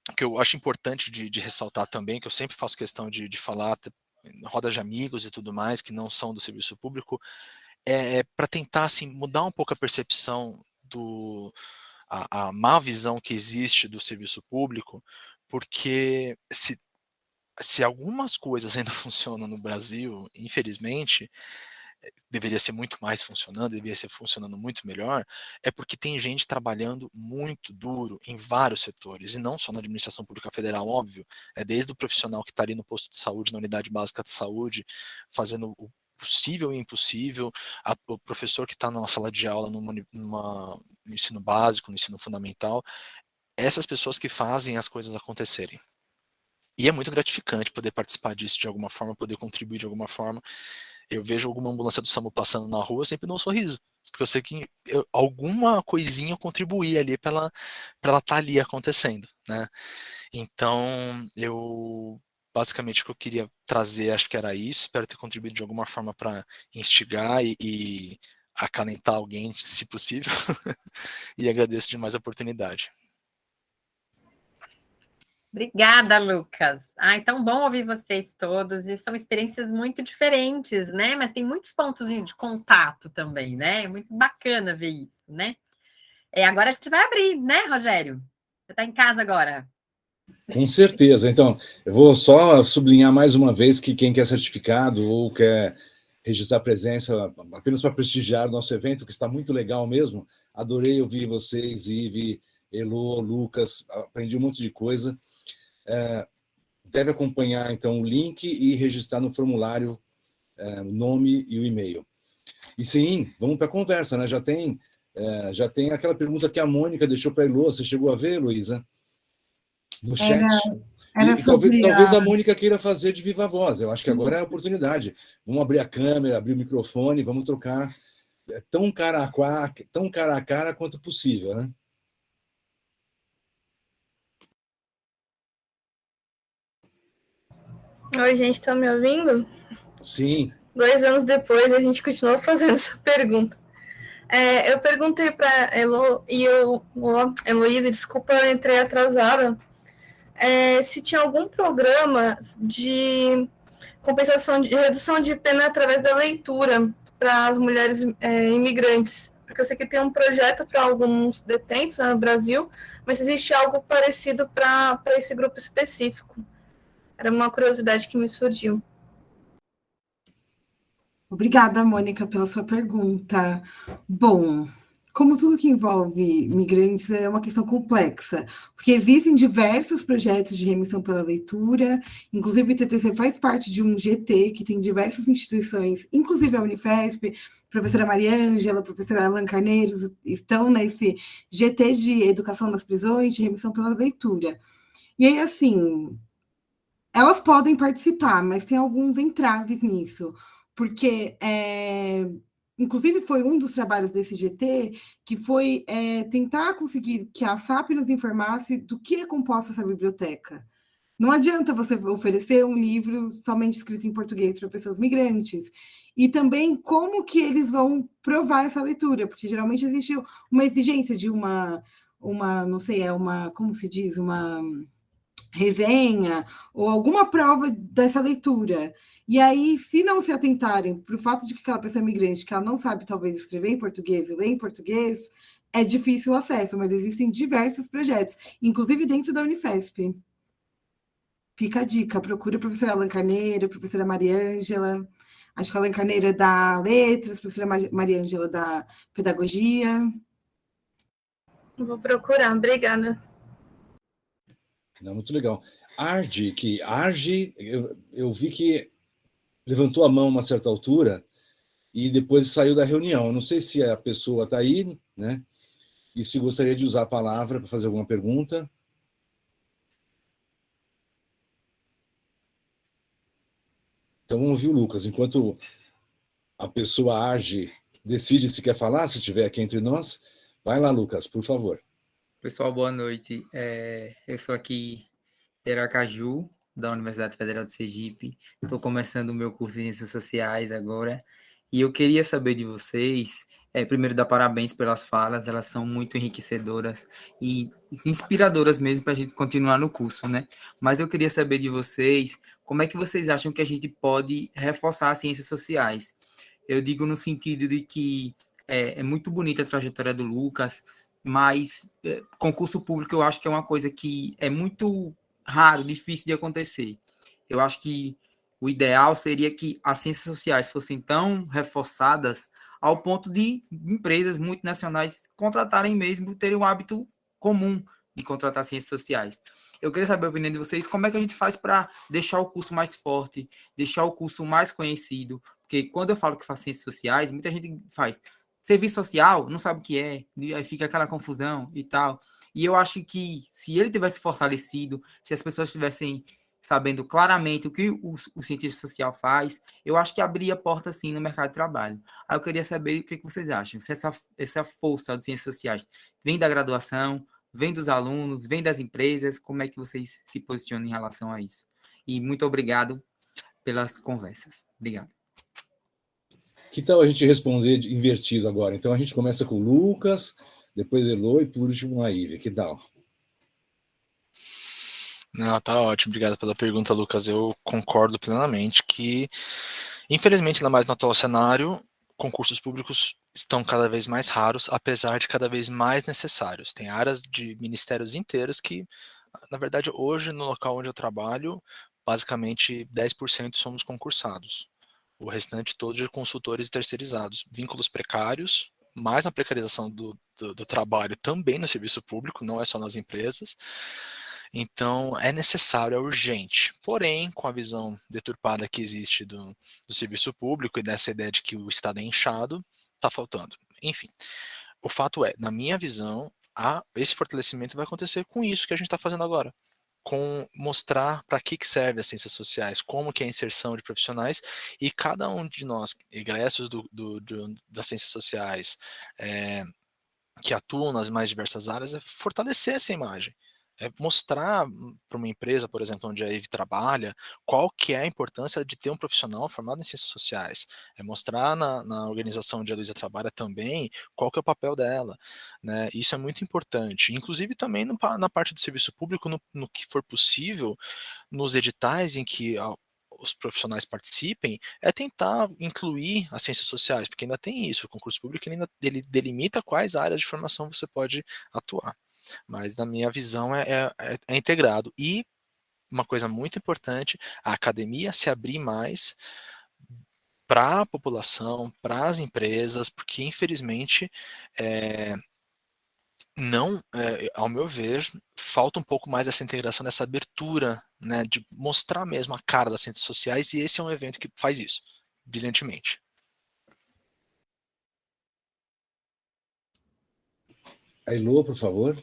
o que eu acho importante de ressaltar também, que eu sempre faço questão de falar em rodas de amigos e tudo mais, que não são do serviço público, para tentar assim, mudar um pouco a percepção a má visão que existe do serviço público, porque se algumas coisas ainda funcionam no Brasil, infelizmente, deveria ser muito mais funcionando, deveria ser funcionando muito melhor, é porque tem gente trabalhando muito duro em vários setores, e não só na administração pública federal, óbvio, desde o profissional que está ali no posto de saúde, na unidade básica de saúde, fazendo o possível e impossível, o professor que está na sala de aula no ensino básico, no ensino fundamental, essas pessoas que fazem as coisas acontecerem. E é muito gratificante poder participar disso de alguma forma, poder contribuir de alguma forma. Eu vejo alguma ambulância do SAMU passando na rua, eu sempre dou um sorriso, porque eu sei que alguma coisinha eu contribuí ali para ela estar ali acontecendo, né? Então, basicamente o que eu queria trazer, acho que era isso, espero ter contribuído de alguma forma para instigar e acalentar alguém, se possível, e agradeço demais a oportunidade. Obrigada, Lucas. Então bom ouvir vocês todos, e são experiências muito diferentes, né? Mas tem muitos pontos de contato também, né? É muito bacana ver isso, né? Agora a gente vai abrir, né, Rogério? Você está em casa agora. Com certeza. Então, eu vou só sublinhar mais uma vez que quem quer certificado ou quer registrar presença apenas para prestigiar o nosso evento, que está muito legal mesmo. Adorei ouvir vocês, Ive, Elô, Lucas, aprendi um monte de coisa. Deve acompanhar, então, o link e registrar no formulário o nome e o e-mail. E sim, vamos para a conversa, né? Já tem aquela pergunta que a Mônica deixou para a Elô. Você chegou a ver, Luísa? No chat. Era sobre talvez a Mônica queira fazer de viva voz. Eu acho que agora é a oportunidade. Vamos abrir a câmera, abrir o microfone, vamos trocar tão cara a cara quanto possível, né? Oi, gente, tá me ouvindo? Sim. 2 anos depois, a gente continuou fazendo essa pergunta. Eu perguntei para Heloísa, desculpa, eu entrei atrasada, se tinha algum programa de compensação, de redução de pena através da leitura para as mulheres imigrantes. Porque eu sei que tem um projeto para alguns detentos, né, no Brasil, mas existe algo parecido para esse grupo específico. Era uma curiosidade que me surgiu. Obrigada, Mônica, pela sua pergunta. Bom, como tudo que envolve migrantes é uma questão complexa, porque existem diversos projetos de remissão pela leitura, inclusive o TTC faz parte de um GT que tem diversas instituições, inclusive a Unifesp, a professora Mariângela, a professora Alan Carneiro, estão nesse GT de educação nas prisões, de remissão pela leitura. E aí, assim, elas podem participar, mas tem alguns entraves nisso, porque, inclusive, foi um dos trabalhos desse GT que foi tentar conseguir que a SAP nos informasse do que é composta essa biblioteca. Não adianta você oferecer um livro somente escrito em português para pessoas migrantes. E também como que eles vão provar essa leitura, porque geralmente existe uma exigência de uma não sei, como se diz, uma resenha ou alguma prova dessa leitura. E aí, se não se atentarem para o fato de que aquela pessoa é migrante, que ela não sabe talvez escrever em português e ler em português, é difícil o acesso, mas existem diversos projetos, inclusive dentro da Unifesp. Fica a dica, procura a professora Alan Carneiro, a professora Mariângela, acho que a Alan Carneiro é da Letras, a professora Mariângela da Pedagogia. Vou procurar, obrigada. Não, muito legal. Arge, eu vi que levantou a mão a uma certa altura e depois saiu da reunião. Eu não sei se a pessoa está aí, né? E se gostaria de usar a palavra para fazer alguma pergunta. Então vamos ouvir o Lucas. Enquanto a pessoa Arge decide se quer falar, se estiver aqui entre nós, vai lá, Lucas, por favor. Pessoal, boa noite. Eu sou aqui Aracaju, da Universidade Federal de Sergipe. Estou começando o meu curso de Ciências Sociais agora E eu queria saber de vocês, primeiro, dar parabéns pelas falas, elas são muito enriquecedoras e inspiradoras mesmo para a gente continuar no curso, né? Mas eu queria saber de vocês, como é que vocês acham que a gente pode reforçar as ciências sociais? Eu digo no sentido de que é muito bonita a trajetória do Lucas, mas concurso público eu acho que é uma coisa que é muito raro, difícil de acontecer. Eu acho que o ideal seria que as ciências sociais fossem tão reforçadas ao ponto de empresas multinacionais contratarem mesmo, terem um hábito comum de contratar ciências sociais. Eu queria saber a opinião de vocês, como é que a gente faz para deixar o curso mais forte, deixar o curso mais conhecido, porque quando eu falo que faço ciências sociais, muita gente faz serviço social, não sabe o que é, aí fica aquela confusão e tal. E eu acho que se ele tivesse fortalecido, se as pessoas tivessem sabendo claramente o que o cientista social faz, eu acho que abriria porta, sim, no mercado de trabalho. Aí eu queria saber o que vocês acham, se essa força das ciências sociais vem da graduação, vem dos alunos, vem das empresas, como é que vocês se posicionam em relação a isso? E muito obrigado pelas conversas. Obrigado. Que tal a gente responder invertido agora? Então a gente começa com o Lucas, depois Elô e por último a Ivy. Que tal? Não, tá ótimo. Obrigado pela pergunta, Lucas. Eu concordo plenamente que, infelizmente, ainda mais no atual cenário, concursos públicos estão cada vez mais raros, apesar de cada vez mais necessários. Tem áreas de ministérios inteiros que, na verdade, hoje, no local onde eu trabalho, basicamente 10% somos concursados. O restante todo de consultores terceirizados, vínculos precários, mais a precarização do trabalho também no serviço público, não é só nas empresas. Então, é necessário, é urgente. Porém, com a visão deturpada que existe do serviço público e dessa ideia de que o Estado é inchado, está faltando. Enfim, o fato é, na minha visão, esse fortalecimento vai acontecer com isso que a gente está fazendo agora. Com mostrar para que serve as ciências sociais, como que é a inserção de profissionais, e cada um de nós, egressos das ciências sociais, que atuam nas mais diversas áreas, é fortalecer essa imagem. É mostrar para uma empresa, por exemplo, onde a Ivy trabalha, qual que é a importância de ter um profissional formado em ciências sociais. É mostrar na organização onde a Luísa trabalha também qual que é o papel dela. Né? Isso é muito importante. Inclusive também na parte do serviço público, no que for possível, nos editais em que os profissionais participem, é tentar incluir as ciências sociais, porque ainda tem isso, o concurso público ele delimita quais áreas de formação você pode atuar. Mas na minha visão é integrado. E uma coisa muito importante, a academia se abrir mais para a população, para as empresas, porque infelizmente ao meu ver, falta um pouco mais dessa integração, dessa abertura, né, de mostrar mesmo a cara das ciências sociais, e esse é um evento que faz isso, brilhantemente. A Elô, por favor.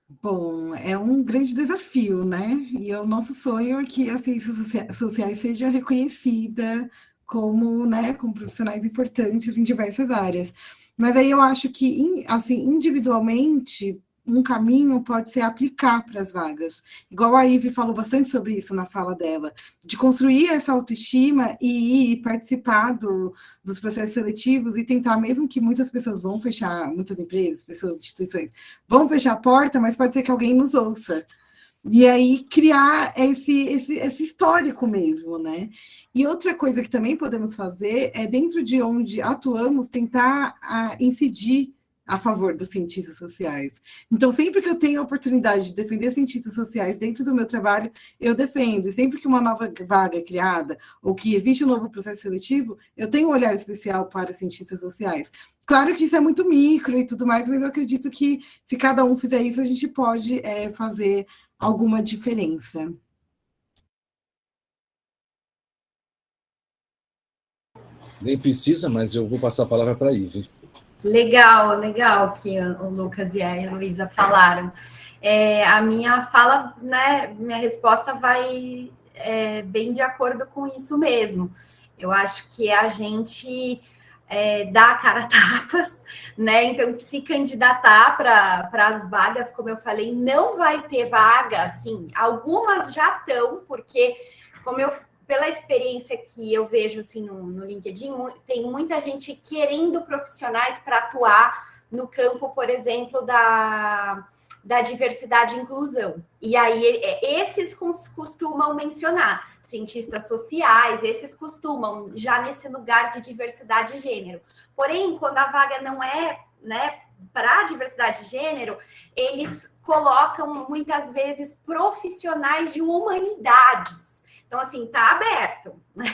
Bom, é um grande desafio, né? E o nosso sonho é que as ciências sociais seja reconhecida como, né, como profissionais importantes em diversas áreas. Mas aí eu acho que, assim, individualmente, um caminho pode ser aplicar para as vagas. Igual a Ivy falou bastante sobre isso na fala dela, de construir essa autoestima e participar dos processos seletivos e tentar, mesmo que muitas pessoas vão fechar, muitas empresas, pessoas, instituições, vão fechar a porta, mas pode ser que alguém nos ouça. E aí criar esse histórico mesmo, né? E outra coisa que também podemos fazer é, dentro de onde atuamos, tentar incidir a favor dos cientistas sociais. Então, sempre que eu tenho a oportunidade de defender cientistas sociais dentro do meu trabalho, eu defendo. E sempre que uma nova vaga é criada, ou que existe um novo processo seletivo, eu tenho um olhar especial para cientistas sociais. Claro que isso é muito micro e tudo mais, mas eu acredito que se cada um fizer isso, a gente pode fazer alguma diferença. Nem precisa, mas eu vou passar a palavra para a Ivy. Legal que o Lucas e a Heloísa falaram. A minha fala, né, minha resposta vai bem de acordo com isso mesmo. Eu acho que a gente dá a cara a tapas, né? Então, se candidatar para as vagas, como eu falei, não vai ter vaga, assim, algumas já estão, porque, como eu pela experiência que eu vejo assim no LinkedIn, tem muita gente querendo profissionais para atuar no campo, por exemplo, da diversidade e inclusão. E aí, esses costumam mencionar cientistas sociais, esses costumam já nesse lugar de diversidade de gênero. Porém, quando a vaga não é, né, para diversidade de gênero, eles colocam muitas vezes profissionais de humanidades. Então, assim, tá aberto, né?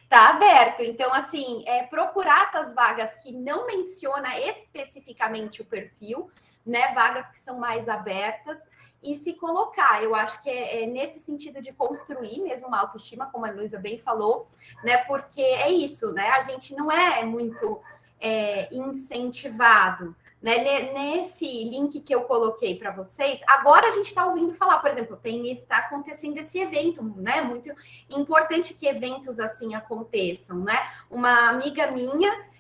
Tá aberto. Então, assim, procurar essas vagas que não menciona especificamente o perfil, né? Vagas que são mais abertas e se colocar. Eu acho que é nesse sentido de construir mesmo uma autoestima, como a Luísa bem falou, né? Porque é isso, né? A gente não é muito incentivado, né? Nesse link que eu coloquei para vocês, agora a gente está ouvindo falar, por exemplo, está acontecendo esse evento, né? Muito importante que eventos assim aconteçam, né? Uma amiga minha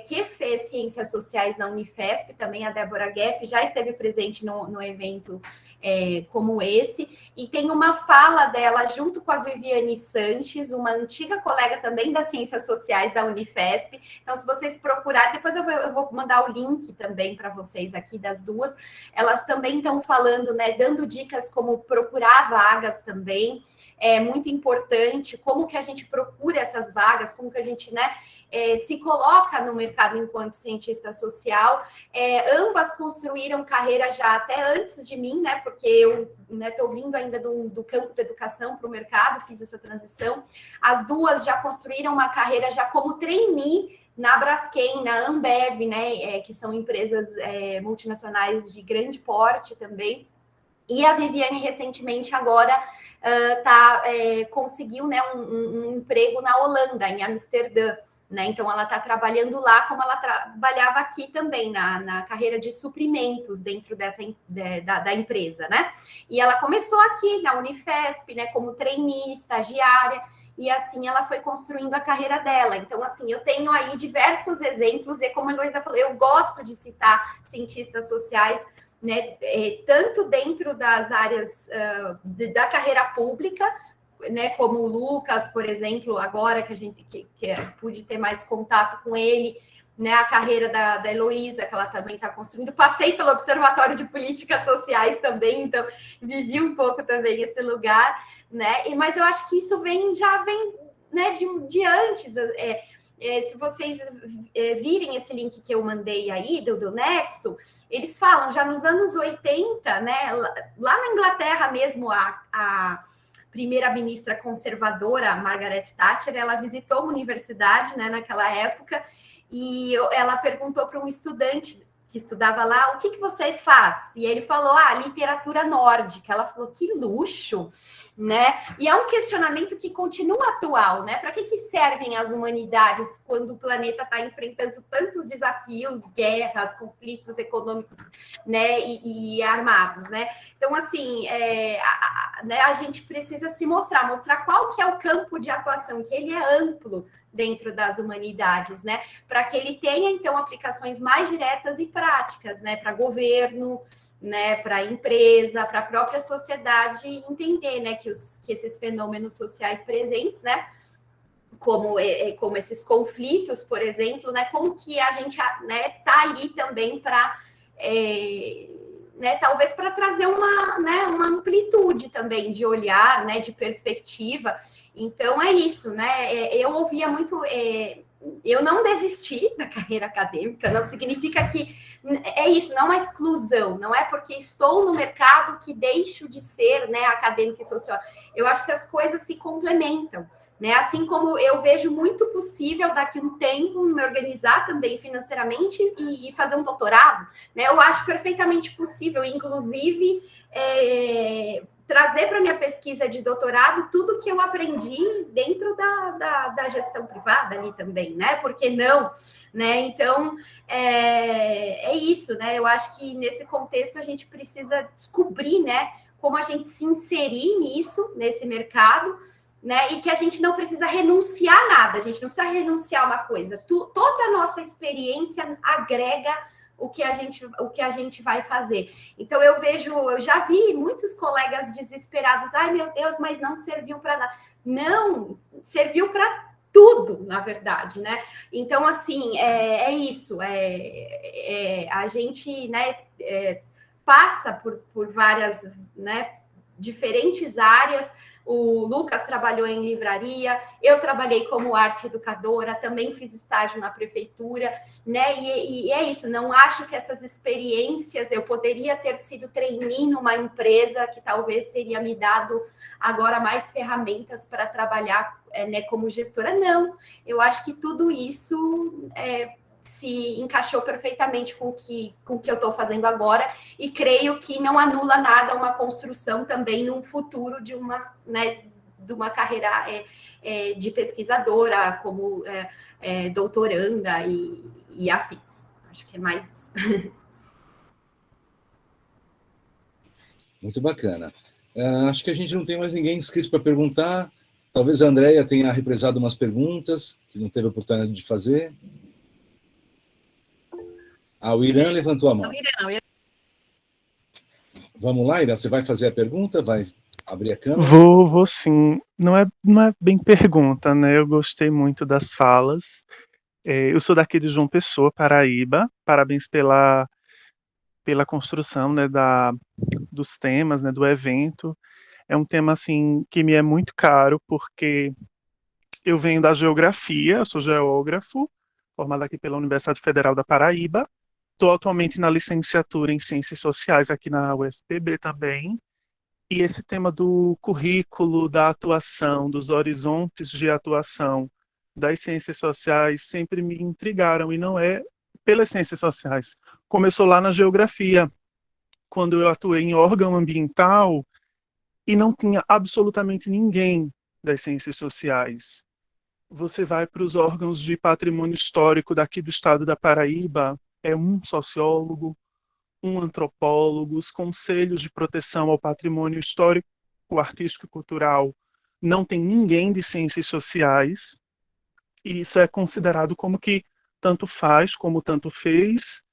que fez Ciências Sociais na Unifesp, também a Débora Guep, já esteve presente no evento como esse, e tem uma fala dela junto com a Viviane Sanches, uma antiga colega também das Ciências Sociais da Unifesp. Então, se vocês procurarem, depois eu vou mandar o link também para vocês aqui das duas, elas também estão falando, né, dando dicas como procurar vagas também, é muito importante, como que a gente procura essas vagas, como que a gente, né, se coloca no mercado enquanto cientista social. Ambas construíram carreira já até antes de mim, né? Porque eu estou vindo ainda do campo da educação para o mercado, fiz essa transição. As duas já construíram uma carreira já como trainee na Braskem, na Ambev, né? Que são empresas multinacionais de grande porte também. E a Viviane, recentemente, agora conseguiu, né, um emprego na Holanda, em Amsterdã. Né? Então, ela está trabalhando lá como ela trabalhava aqui também, na carreira de suprimentos dentro da empresa, né? E ela começou aqui na Unifesp, né, como trainee, estagiária, e assim ela foi construindo a carreira dela. Então, assim, eu tenho aí diversos exemplos, e como a Luísa falou, eu gosto de citar cientistas sociais, né, tanto dentro das áreas da carreira pública, né, como o Lucas, por exemplo, agora que pude ter mais contato com ele, né, a carreira da Heloísa, que ela também está construindo. Passei pelo Observatório de Políticas Sociais também, então vivi um pouco também esse lugar, né? Mas eu acho que isso já vem, né, de antes. Se vocês virem esse link que eu mandei aí, do Nexo, eles falam já nos anos 80, né, lá na Inglaterra mesmo, a primeira-ministra conservadora, Margaret Thatcher, ela visitou uma universidade, né, naquela época, e ela perguntou para um estudante que estudava lá, o que você faz? E ele falou, literatura nórdica. Ela falou, que luxo, né? E é um questionamento que continua atual, né? Para que servem as humanidades quando o planeta está enfrentando tantos desafios, guerras, conflitos econômicos, né, e armados, né? Então, assim, né, a gente precisa se mostrar qual que é o campo de atuação, que ele é amplo dentro das humanidades, né? Para que ele tenha, então, aplicações mais diretas e práticas, né? Para governo, né? Para a empresa, para a própria sociedade entender, né? Que esses fenômenos sociais presentes, né? Como esses conflitos, por exemplo, né? Como que a gente, né, tá ali também para né, talvez para trazer uma amplitude também de olhar, né, de perspectiva. Então, é isso, né? Eu ouvia muito... eu não desisti da carreira acadêmica, não significa que... É isso, não é uma exclusão, não é porque estou no mercado que deixo de ser, né, acadêmica e social. Eu acho que as coisas se complementam. Né? Assim como eu vejo muito possível daqui a um tempo me organizar também financeiramente e fazer um doutorado, né? Eu acho perfeitamente possível, inclusive trazer para minha pesquisa de doutorado tudo que eu aprendi dentro da gestão privada ali também, né? Por que não? Né? Então, é isso, né? Eu acho que nesse contexto a gente precisa descobrir, né, como a gente se inserir nesse mercado, né? E que a gente não precisa renunciar a nada, a gente não precisa renunciar a uma coisa. Toda a nossa experiência agrega o que a gente vai fazer. Então, eu já vi muitos colegas desesperados, ai meu Deus, mas não serviu para nada. Não, serviu para tudo, na verdade, né? Então, assim, é isso. A gente, né, passa por várias, né, diferentes áreas. O Lucas trabalhou em livraria, eu trabalhei como arte educadora, também fiz estágio na prefeitura, né? E é isso, não acho que essas experiências, eu poderia ter sido trainee numa empresa que talvez teria me dado agora mais ferramentas para trabalhar, né, como gestora. Não, eu acho que tudo isso se encaixou perfeitamente com o que eu estou fazendo agora, e creio que não anula nada uma construção também num futuro de uma, né, de uma carreira de pesquisadora, como doutoranda e afins. Acho que é mais isso. Muito bacana. Acho que a gente não tem mais ninguém inscrito para perguntar. Talvez a Andrea tenha represado umas perguntas que não teve oportunidade de fazer. O Irã levantou a mão. Vamos lá, Irã, você vai fazer a pergunta? Vai abrir a câmera? Vou sim. Não é bem pergunta, né? Eu gostei muito das falas. Eu sou daqui de João Pessoa, Paraíba. Parabéns pela construção, né, dos temas, né, do evento. É um tema, assim, que me é muito caro, porque eu venho da geografia, eu sou geógrafo, formado aqui pela Universidade Federal da Paraíba. Estou atualmente na licenciatura em Ciências Sociais aqui na UFPB também. E esse tema do currículo, da atuação, dos horizontes de atuação das ciências sociais sempre me intrigaram, e não é pelas ciências sociais. Começou lá na geografia, quando eu atuei em órgão ambiental e não tinha absolutamente ninguém das ciências sociais. Você vai para os órgãos de patrimônio histórico daqui do estado da Paraíba, é um sociólogo, um antropólogo, os conselhos de proteção ao patrimônio histórico, artístico e cultural, não tem ninguém de ciências sociais, e isso é considerado como que tanto faz como tanto fez,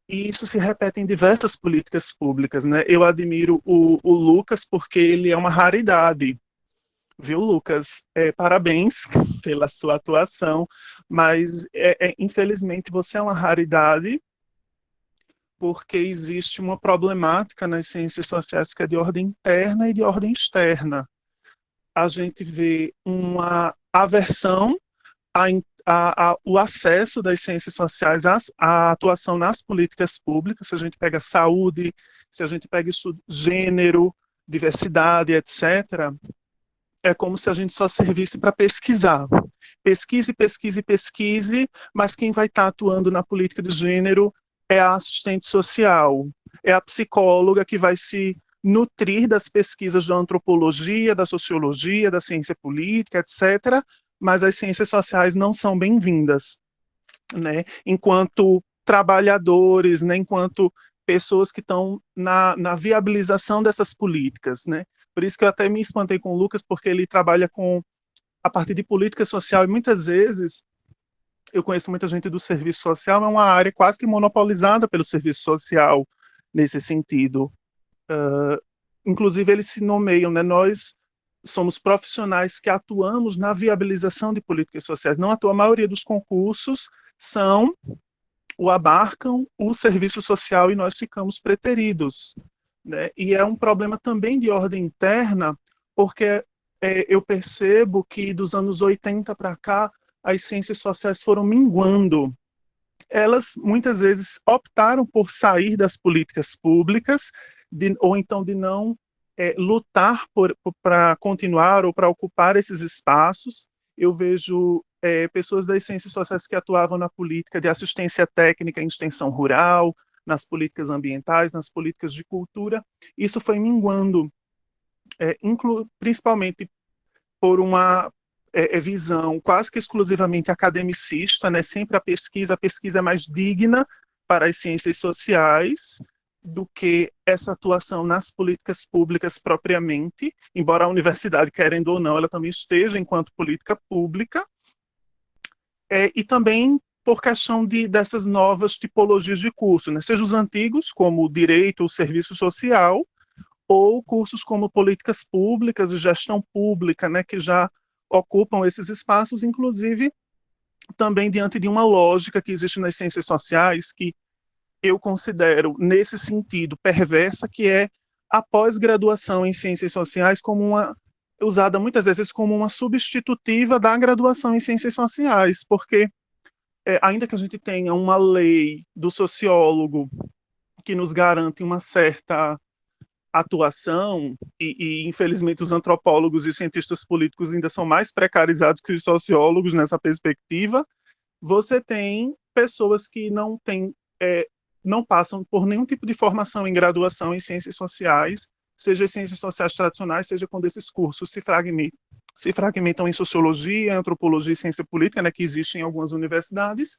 e isso se repete em diversas políticas públicas, né? Eu admiro o Lucas porque ele é uma raridade, viu, Lucas? Parabéns pela sua atuação, mas infelizmente você é uma raridade, porque existe uma problemática nas ciências sociais que é de ordem interna e de ordem externa. A gente vê uma aversão ao acesso das ciências sociais à atuação nas políticas públicas. Se a gente pega saúde, se a gente pega isso, gênero, diversidade, etc., é como se a gente só servisse para pesquisar. Pesquise, pesquise, pesquise, mas quem vai estar atuando na política de gênero é a assistente social, é a psicóloga que vai se nutrir das pesquisas da antropologia, da sociologia, da ciência política, etc., mas as ciências sociais não são bem-vindas, né? Enquanto trabalhadores, né? Enquanto pessoas que estão na viabilização dessas políticas, né? Por isso que eu até me espantei com o Lucas, porque ele trabalha a partir de política social, e muitas vezes eu conheço muita gente do serviço social, é uma área quase que monopolizada pelo serviço social nesse sentido. Inclusive, eles se nomeiam, né? Nós somos profissionais que atuamos na viabilização de políticas sociais. Não à toa, a maioria dos concursos abarcam o serviço social e nós ficamos preteridos, né? E é um problema também de ordem interna, porque eu percebo que dos anos 80 para cá, as ciências sociais foram minguando. Elas, muitas vezes, optaram por sair das políticas públicas, ou então de não lutar para continuar ou para ocupar esses espaços. Eu vejo pessoas das ciências sociais que atuavam na política de assistência técnica em extensão rural, nas políticas ambientais, nas políticas de cultura. Isso foi minguando, principalmente por uma visão quase que exclusivamente academicista, né? Sempre a pesquisa é mais digna para as ciências sociais do que essa atuação nas políticas públicas propriamente, embora a universidade, querendo ou não, ela também esteja enquanto política pública, e também por questão dessas novas tipologias de curso, né? Seja os antigos, como o direito, o serviço social, ou cursos como políticas públicas e gestão pública, né, que já ocupam esses espaços, inclusive também diante de uma lógica que existe nas ciências sociais, que eu considero, nesse sentido, perversa, que é a pós-graduação em ciências sociais usada muitas vezes como uma substitutiva da graduação em ciências sociais, porque ainda que a gente tenha uma lei do sociólogo que nos garante uma certa atuação, e infelizmente os antropólogos e os cientistas políticos ainda são mais precarizados que os sociólogos nessa perspectiva, você tem pessoas que não passam por nenhum tipo de formação em graduação em ciências sociais, seja as ciências sociais tradicionais, seja quando esses cursos se fragmentam em sociologia, antropologia e ciência política, né, que existem em algumas universidades,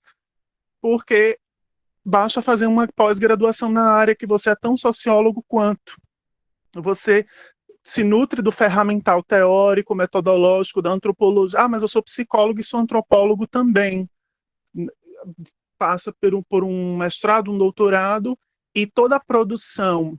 porque basta fazer uma pós-graduação na área que você é tão sociólogo quanto. Você se nutre do ferramental teórico, metodológico da antropologia. Ah, mas eu sou psicólogo e sou antropólogo também. Passa por um mestrado, um doutorado, e toda a produção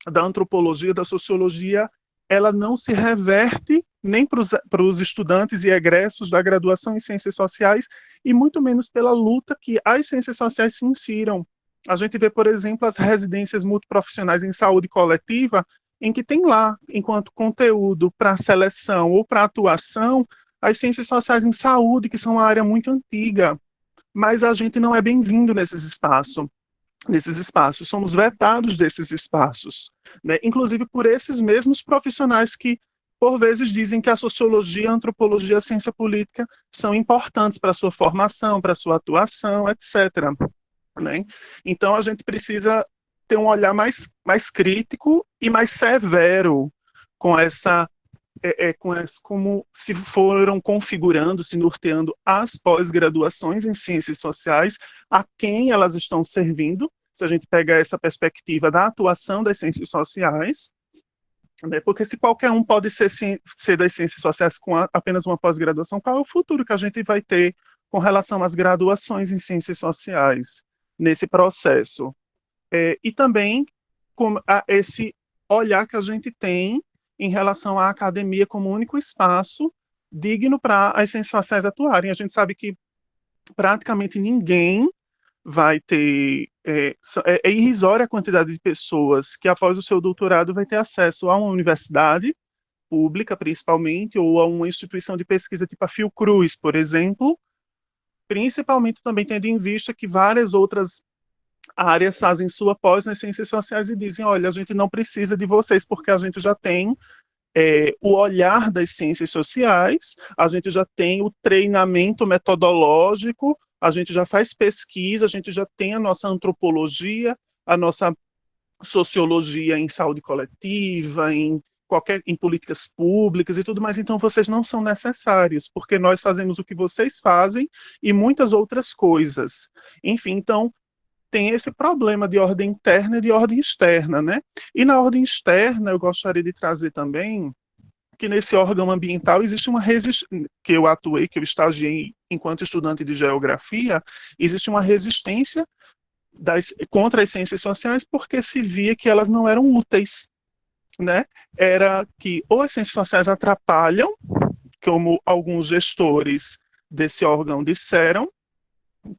da antropologia, da sociologia, ela não se reverte nem para os estudantes e egressos da graduação em ciências sociais, e muito menos pela luta que as ciências sociais se insiram. A gente vê, por exemplo, as residências multiprofissionais em saúde coletiva, em que tem lá, enquanto conteúdo para seleção ou para atuação, as ciências sociais em saúde, que são uma área muito antiga, mas a gente não é bem-vindo nesses espaços, somos vetados desses espaços, né? Inclusive por esses mesmos profissionais que, por vezes, dizem que a sociologia, a antropologia, a ciência política são importantes para a sua formação, para a sua atuação, etc., né? Então a gente precisa ter um olhar mais crítico e mais severo com como se foram configurando, se norteando as pós-graduações em ciências sociais, a quem elas estão servindo, se a gente pegar essa perspectiva da atuação das ciências sociais, né? Porque se qualquer um pode ser das ciências sociais com apenas uma pós-graduação, qual é o futuro que a gente vai ter com relação às graduações em ciências sociais nesse processo? E também com esse olhar que a gente tem em relação à academia como único espaço digno para as ciências sociais atuarem. A gente sabe que praticamente ninguém vai ter... É irrisória a quantidade de pessoas que, após o seu doutorado, vai ter acesso a uma universidade pública, principalmente, ou a uma instituição de pesquisa tipo a Fiocruz, por exemplo, principalmente também tendo em vista que várias outras áreas fazem sua pós nas ciências sociais e dizem, olha, a gente não precisa de vocês porque a gente já tem o olhar das ciências sociais, a gente já tem o treinamento metodológico, a gente já faz pesquisa, a gente já tem a nossa antropologia, a nossa sociologia em saúde coletiva, em políticas públicas e tudo mais, então vocês não são necessários, porque nós fazemos o que vocês fazem e muitas outras coisas. Enfim, então, tem esse problema de ordem interna e de ordem externa, né? E na ordem externa, eu gostaria de trazer também que nesse órgão ambiental existe uma resistência, que eu atuei, que eu estagiei enquanto estudante de geografia, existe uma resistência contra as ciências sociais porque se via que elas não eram úteis, né? Era que ou as ciências sociais atrapalham, como alguns gestores desse órgão disseram,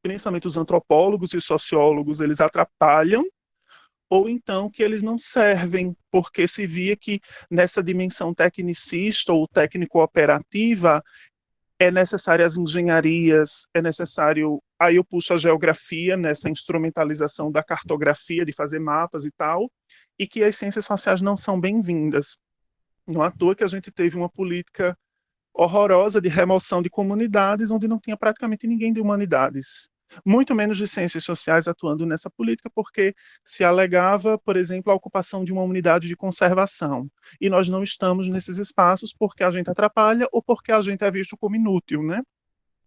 principalmente os antropólogos e os sociólogos, eles atrapalham, ou então que eles não servem, porque se via que nessa dimensão tecnicista ou técnico-operativa é necessário as engenharias, é necessário, aí eu puxo a geografia nessa instrumentalização da cartografia, de fazer mapas e tal, e que as ciências sociais não são bem-vindas. Não é à toa que a gente teve uma política horrorosa de remoção de comunidades, onde não tinha praticamente ninguém de humanidades, muito menos de ciências sociais atuando nessa política, porque se alegava, por exemplo, a ocupação de uma unidade de conservação, e nós não estamos nesses espaços porque a gente atrapalha ou porque a gente é visto como inútil, né?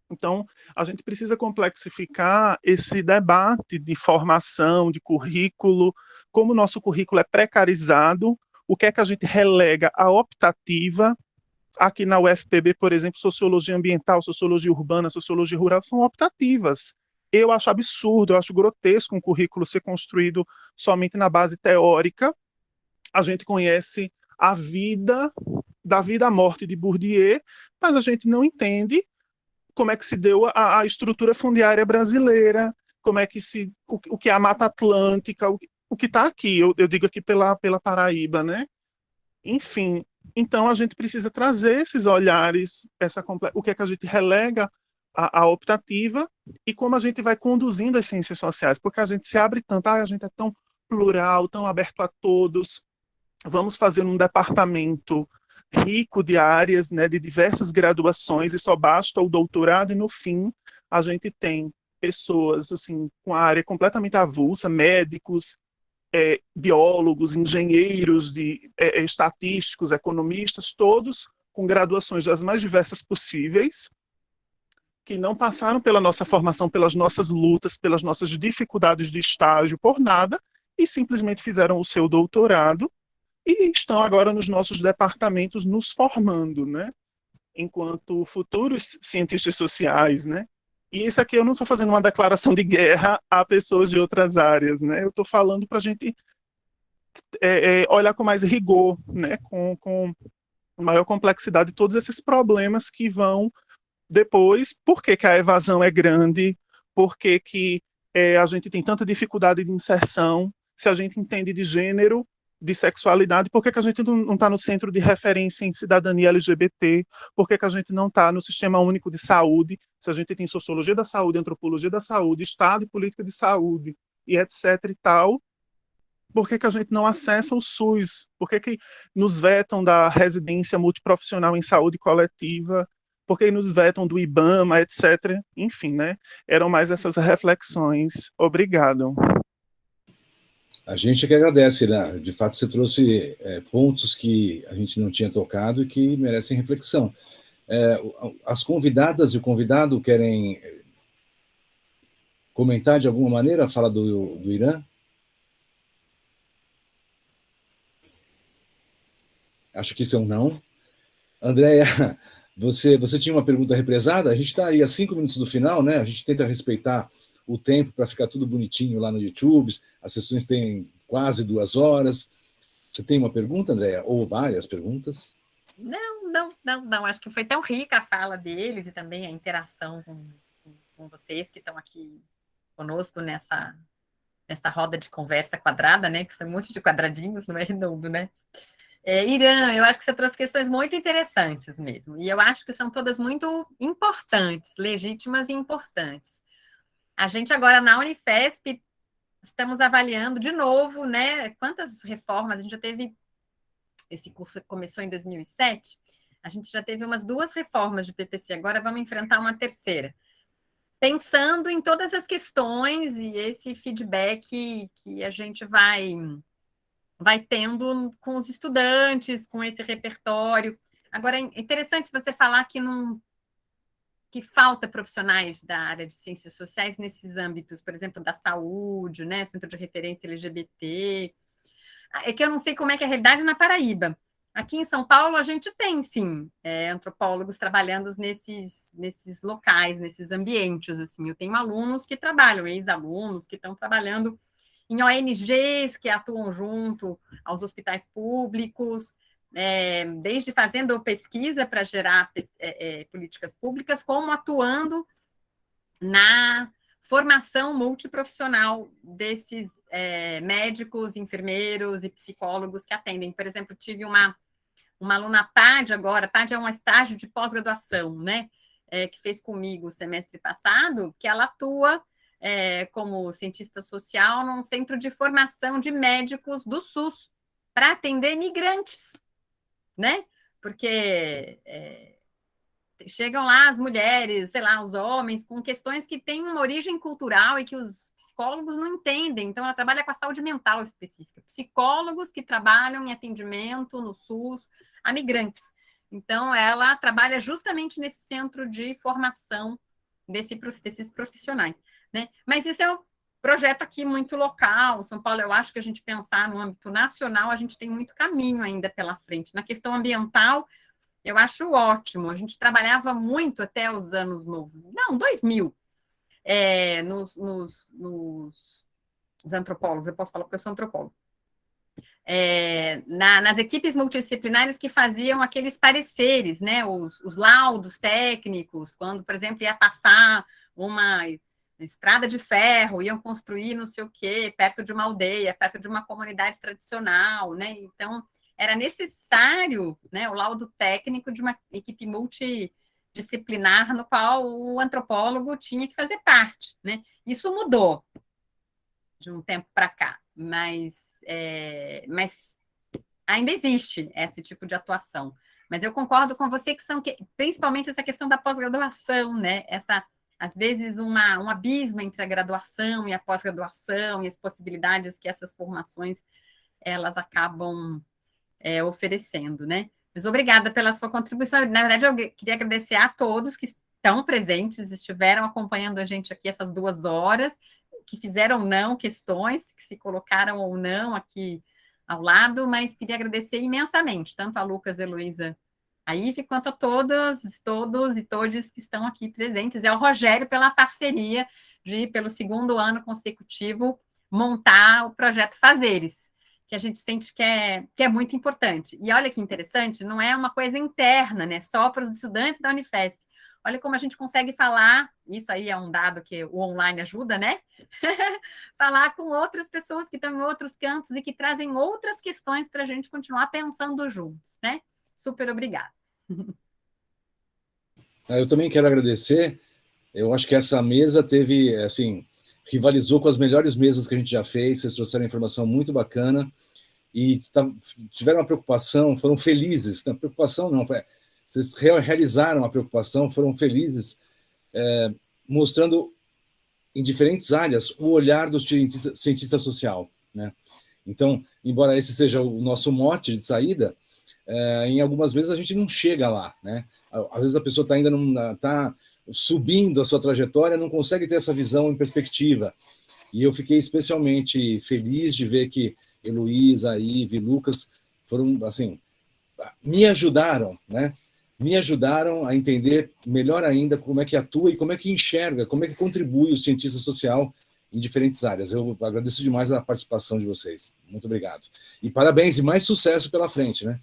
Então, a gente precisa complexificar esse debate de formação, de currículo, como o nosso currículo é precarizado, o que é que a gente relega à optativa. Aqui na UFPB, por exemplo, sociologia ambiental, sociologia urbana, sociologia rural são optativas. Eu acho absurdo, eu acho grotesco um currículo ser construído somente na base teórica, a gente conhece a vida, da vida à morte de Bourdieu, mas a gente não entende como é que se deu a estrutura fundiária brasileira, como é que o que é a Mata Atlântica, o que está aqui, eu digo aqui pela Paraíba, né? Enfim, então a gente precisa trazer esses olhares, o que é que a gente relega à optativa e como a gente vai conduzindo as ciências sociais, porque a gente se abre tanto, a gente é tão plural, tão aberto a todos, vamos fazer um departamento rico de áreas, né, de diversas graduações, e só basta o doutorado, e no fim a gente tem pessoas assim com a área completamente avulsa, médicos, biólogos, engenheiros, estatísticos, economistas, todos com graduações das mais diversas possíveis, que não passaram pela nossa formação, pelas nossas lutas, pelas nossas dificuldades de estágio, por nada, e simplesmente fizeram o seu doutorado e estão agora nos nossos departamentos nos formando, né? Enquanto futuros cientistas sociais, né? E isso aqui eu não estou fazendo uma declaração de guerra a pessoas de outras áreas, né? Eu estou falando para a gente olhar com mais rigor, né? Com maior complexidade todos esses problemas que vão depois. Por que que a evasão é grande? Por que que a gente tem tanta dificuldade de inserção? Se a gente entende de gênero, de sexualidade, por que que a gente não está no centro de referência em cidadania LGBT? Por que que a gente não está no Sistema Único de Saúde? Se a gente tem sociologia da saúde, antropologia da saúde, Estado e política de saúde, e etc e tal, por que que a gente não acessa o SUS? Por que que nos vetam da residência multiprofissional em saúde coletiva? Por que nos vetam do IBAMA, etc? Enfim, né? Eram mais essas reflexões. Obrigado. A gente que agradece, né? De fato, você trouxe pontos que a gente não tinha tocado e que merecem reflexão. As convidadas e o convidado querem comentar de alguma maneira a fala do Irã? Acho que isso é um não. Andréia, você tinha uma pergunta represada? A gente está aí a 5 minutos do final, né? A gente tenta respeitar o tempo para ficar tudo bonitinho lá no YouTube. As sessões têm quase 2 horas. Você tem uma pergunta, Andréia? Ou várias perguntas? Não. Acho que foi tão rica a fala deles e também a interação com vocês que estão aqui conosco nessa roda de conversa quadrada, né? Que são um monte de quadradinhos, não é redondo, né? Irã, eu acho que você trouxe questões muito interessantes mesmo. E eu acho que são todas muito importantes, legítimas e importantes. A gente agora na Unifesp estamos avaliando de novo, né? Quantas reformas a gente já teve. Esse curso começou em 2007. A gente já teve umas 2 reformas de PPC. Agora vamos enfrentar uma terceira. Pensando em todas as questões e esse feedback que a gente vai tendo com os estudantes, com esse repertório. Agora, é interessante você falar que falta profissionais da área de ciências sociais nesses âmbitos, por exemplo, da saúde, né, Centro de Referência LGBT. É que eu não sei como é que é a realidade na Paraíba. Aqui em São Paulo, a gente tem, sim, antropólogos trabalhando nesses locais, nesses ambientes. Assim. Eu tenho alunos que trabalham, ex-alunos que estão trabalhando em ONGs que atuam junto aos hospitais públicos, desde fazendo pesquisa para gerar políticas públicas, como atuando na formação multiprofissional desses médicos, enfermeiros e psicólogos que atendem. Por exemplo, tive uma aluna PAD agora, PAD é um estágio de pós-graduação, né? Que fez comigo o semestre passado, que ela atua como cientista social num centro de formação de médicos do SUS para atender migrantes, né? Porque chegam lá as mulheres, sei lá, os homens, com questões que têm uma origem cultural e que os psicólogos não entendem. Então, ela trabalha com a saúde mental específica. Psicólogos que trabalham em atendimento no SUS a migrantes. Então, ela trabalha justamente nesse centro de formação desses profissionais. Né? Mas isso é um projeto aqui muito local. São Paulo, eu acho que a gente pensar no âmbito nacional, a gente tem muito caminho ainda pela frente. Na questão ambiental, eu acho ótimo. A gente trabalhava muito até os anos 2000, nos antropólogos. Eu posso falar porque eu sou antropólogo. nas equipes multidisciplinares que faziam aqueles pareceres, né, os laudos técnicos, quando, por exemplo, ia passar uma estrada de ferro, iam construir não sei o quê, perto de uma aldeia, perto de uma comunidade tradicional, né? Então, era necessário, né, o laudo técnico de uma equipe multidisciplinar no qual o antropólogo tinha que fazer parte, né? Isso mudou de um tempo para cá, mas ainda existe esse tipo de atuação. Mas eu concordo com você que principalmente essa questão da pós-graduação, né? Às vezes, um abismo entre a graduação e a pós-graduação e as possibilidades que essas formações elas acabam oferecendo, né? Mas obrigada pela sua contribuição. Na verdade, eu queria agradecer a todos que estão presentes, estiveram acompanhando a gente aqui essas 2 horas, que fizeram ou não questões, que se colocaram ou não aqui ao lado, mas queria agradecer imensamente, tanto a Lucas, Heloísa, a Ive, quanto a todos e todes que estão aqui presentes, e ao Rogério pela parceria de, pelo 2º ano consecutivo, montar o projeto Fazeres, que a gente sente que é muito importante. E olha que interessante, não é uma coisa interna, né, só para os estudantes da Unifesp. Olha como a gente consegue falar, isso aí é um dado que o online ajuda, né? Falar com outras pessoas que estão em outros cantos e que trazem outras questões para a gente continuar pensando juntos, né? Super obrigada. Eu também quero agradecer. Eu acho que essa mesa teve, assim, rivalizou com as melhores mesas que a gente já fez. Vocês trouxeram informação muito bacana e tiveram uma preocupação, foram felizes. Não, preocupação não, vocês realizaram a preocupação, foram felizes, mostrando em diferentes áreas o olhar do cientista social, né? Então, embora esse seja o nosso mote de saída, em algumas vezes a gente não chega lá, né? Às vezes a pessoa ainda não está subindo a sua trajetória, não consegue ter essa visão em perspectiva. E eu fiquei especialmente feliz de ver que Heloísa, Ive, Lucas foram, assim, me ajudaram, né? Me ajudaram a entender melhor ainda como é que atua e como é que enxerga, como é que contribui o cientista social em diferentes áreas. Eu agradeço demais a participação de vocês. Muito obrigado. E parabéns e mais sucesso pela frente, né?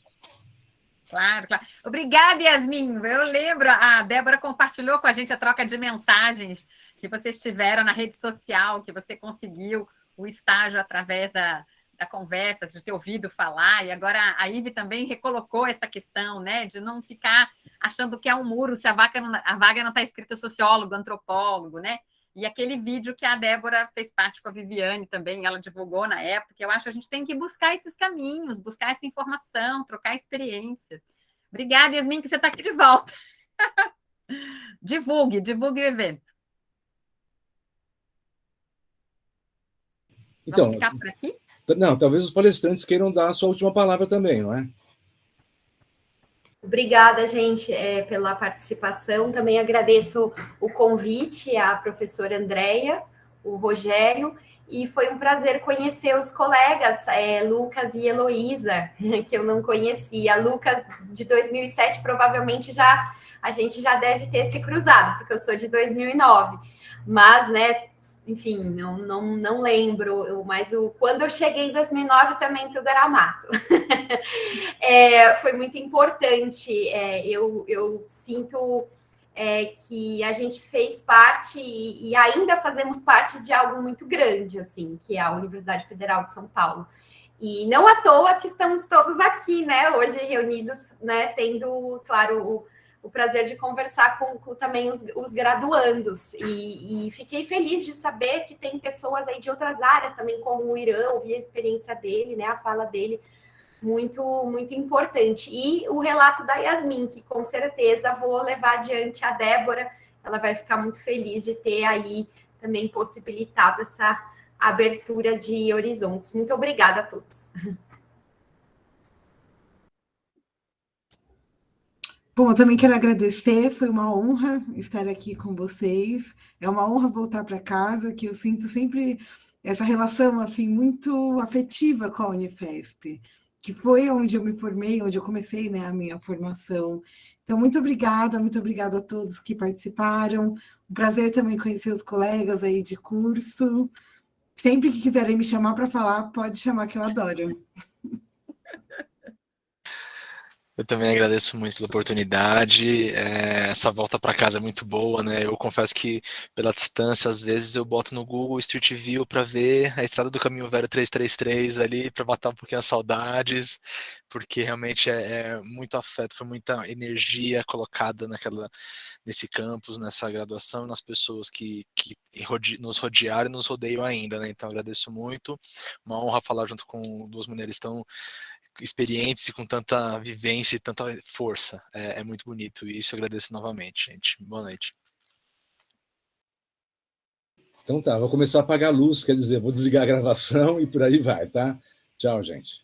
Claro, claro. Obrigada, Yasmin. Eu lembro, a Débora compartilhou com a gente a troca de mensagens que vocês tiveram na rede social, que você conseguiu o estágio através da conversa, de ter ouvido falar, e agora a Ive também recolocou essa questão, né, de não ficar achando que é um muro se a vaga não está escrita sociólogo, antropólogo, né? E aquele vídeo que a Débora fez parte com a Viviane também, ela divulgou na época, eu acho que a gente tem que buscar esses caminhos, buscar essa informação, trocar experiência. Obrigada, Yasmin, que você está aqui de volta. Divulgue o evento. Então, vamos ficar por aqui? Não, talvez os palestrantes queiram dar a sua última palavra também, não é? Obrigada, gente, pela participação. Também agradeço o convite à professora Andréia, o Rogério, e foi um prazer conhecer os colegas, Lucas e Heloísa, que eu não conhecia. Lucas, de 2007, provavelmente a gente já deve ter se cruzado, porque eu sou de 2009. Mas, né, enfim, não lembro, mas quando eu cheguei em 2009 também tudo era mato. Foi muito importante, eu sinto que a gente fez parte e ainda fazemos parte de algo muito grande, assim, que é a Universidade Federal de São Paulo. E não à toa que estamos todos aqui, né, hoje reunidos, né, tendo, claro, o prazer de conversar com também os graduandos, e fiquei feliz de saber que tem pessoas aí de outras áreas também, como o Irã, ouvi a experiência dele, né, a fala dele, muito, muito importante. E o relato da Yasmin, que com certeza vou levar adiante a Débora, ela vai ficar muito feliz de ter aí também possibilitado essa abertura de horizontes. Muito obrigada a todos. Bom, eu também quero agradecer, foi uma honra estar aqui com vocês. É uma honra voltar para casa, que eu sinto sempre essa relação assim muito afetiva com a Unifesp, que foi onde eu me formei, onde eu comecei, né, a minha formação. Então, muito obrigada a todos que participaram. Um prazer também conhecer os colegas aí de curso. Sempre que quiserem me chamar para falar, pode chamar, que eu adoro. Eu também agradeço muito pela oportunidade. Essa volta para casa é muito boa, né? Eu confesso que pela distância, às vezes eu boto no Google Street View para ver a Estrada do Caminho Velho 333 ali, para matar um pouquinho as saudades, porque realmente é muito afeto, foi muita energia colocada nesse campus, nessa graduação, nas pessoas que nos rodearam e nos rodeiam ainda, né? Então agradeço muito. Uma honra falar junto com duas mulheres tão experientes e com tanta vivência e tanta força. É muito bonito e isso eu agradeço novamente, gente. Boa noite. Então tá, vou começar a apagar a luz, quer dizer, vou desligar a gravação e por aí vai, tá? Tchau, gente.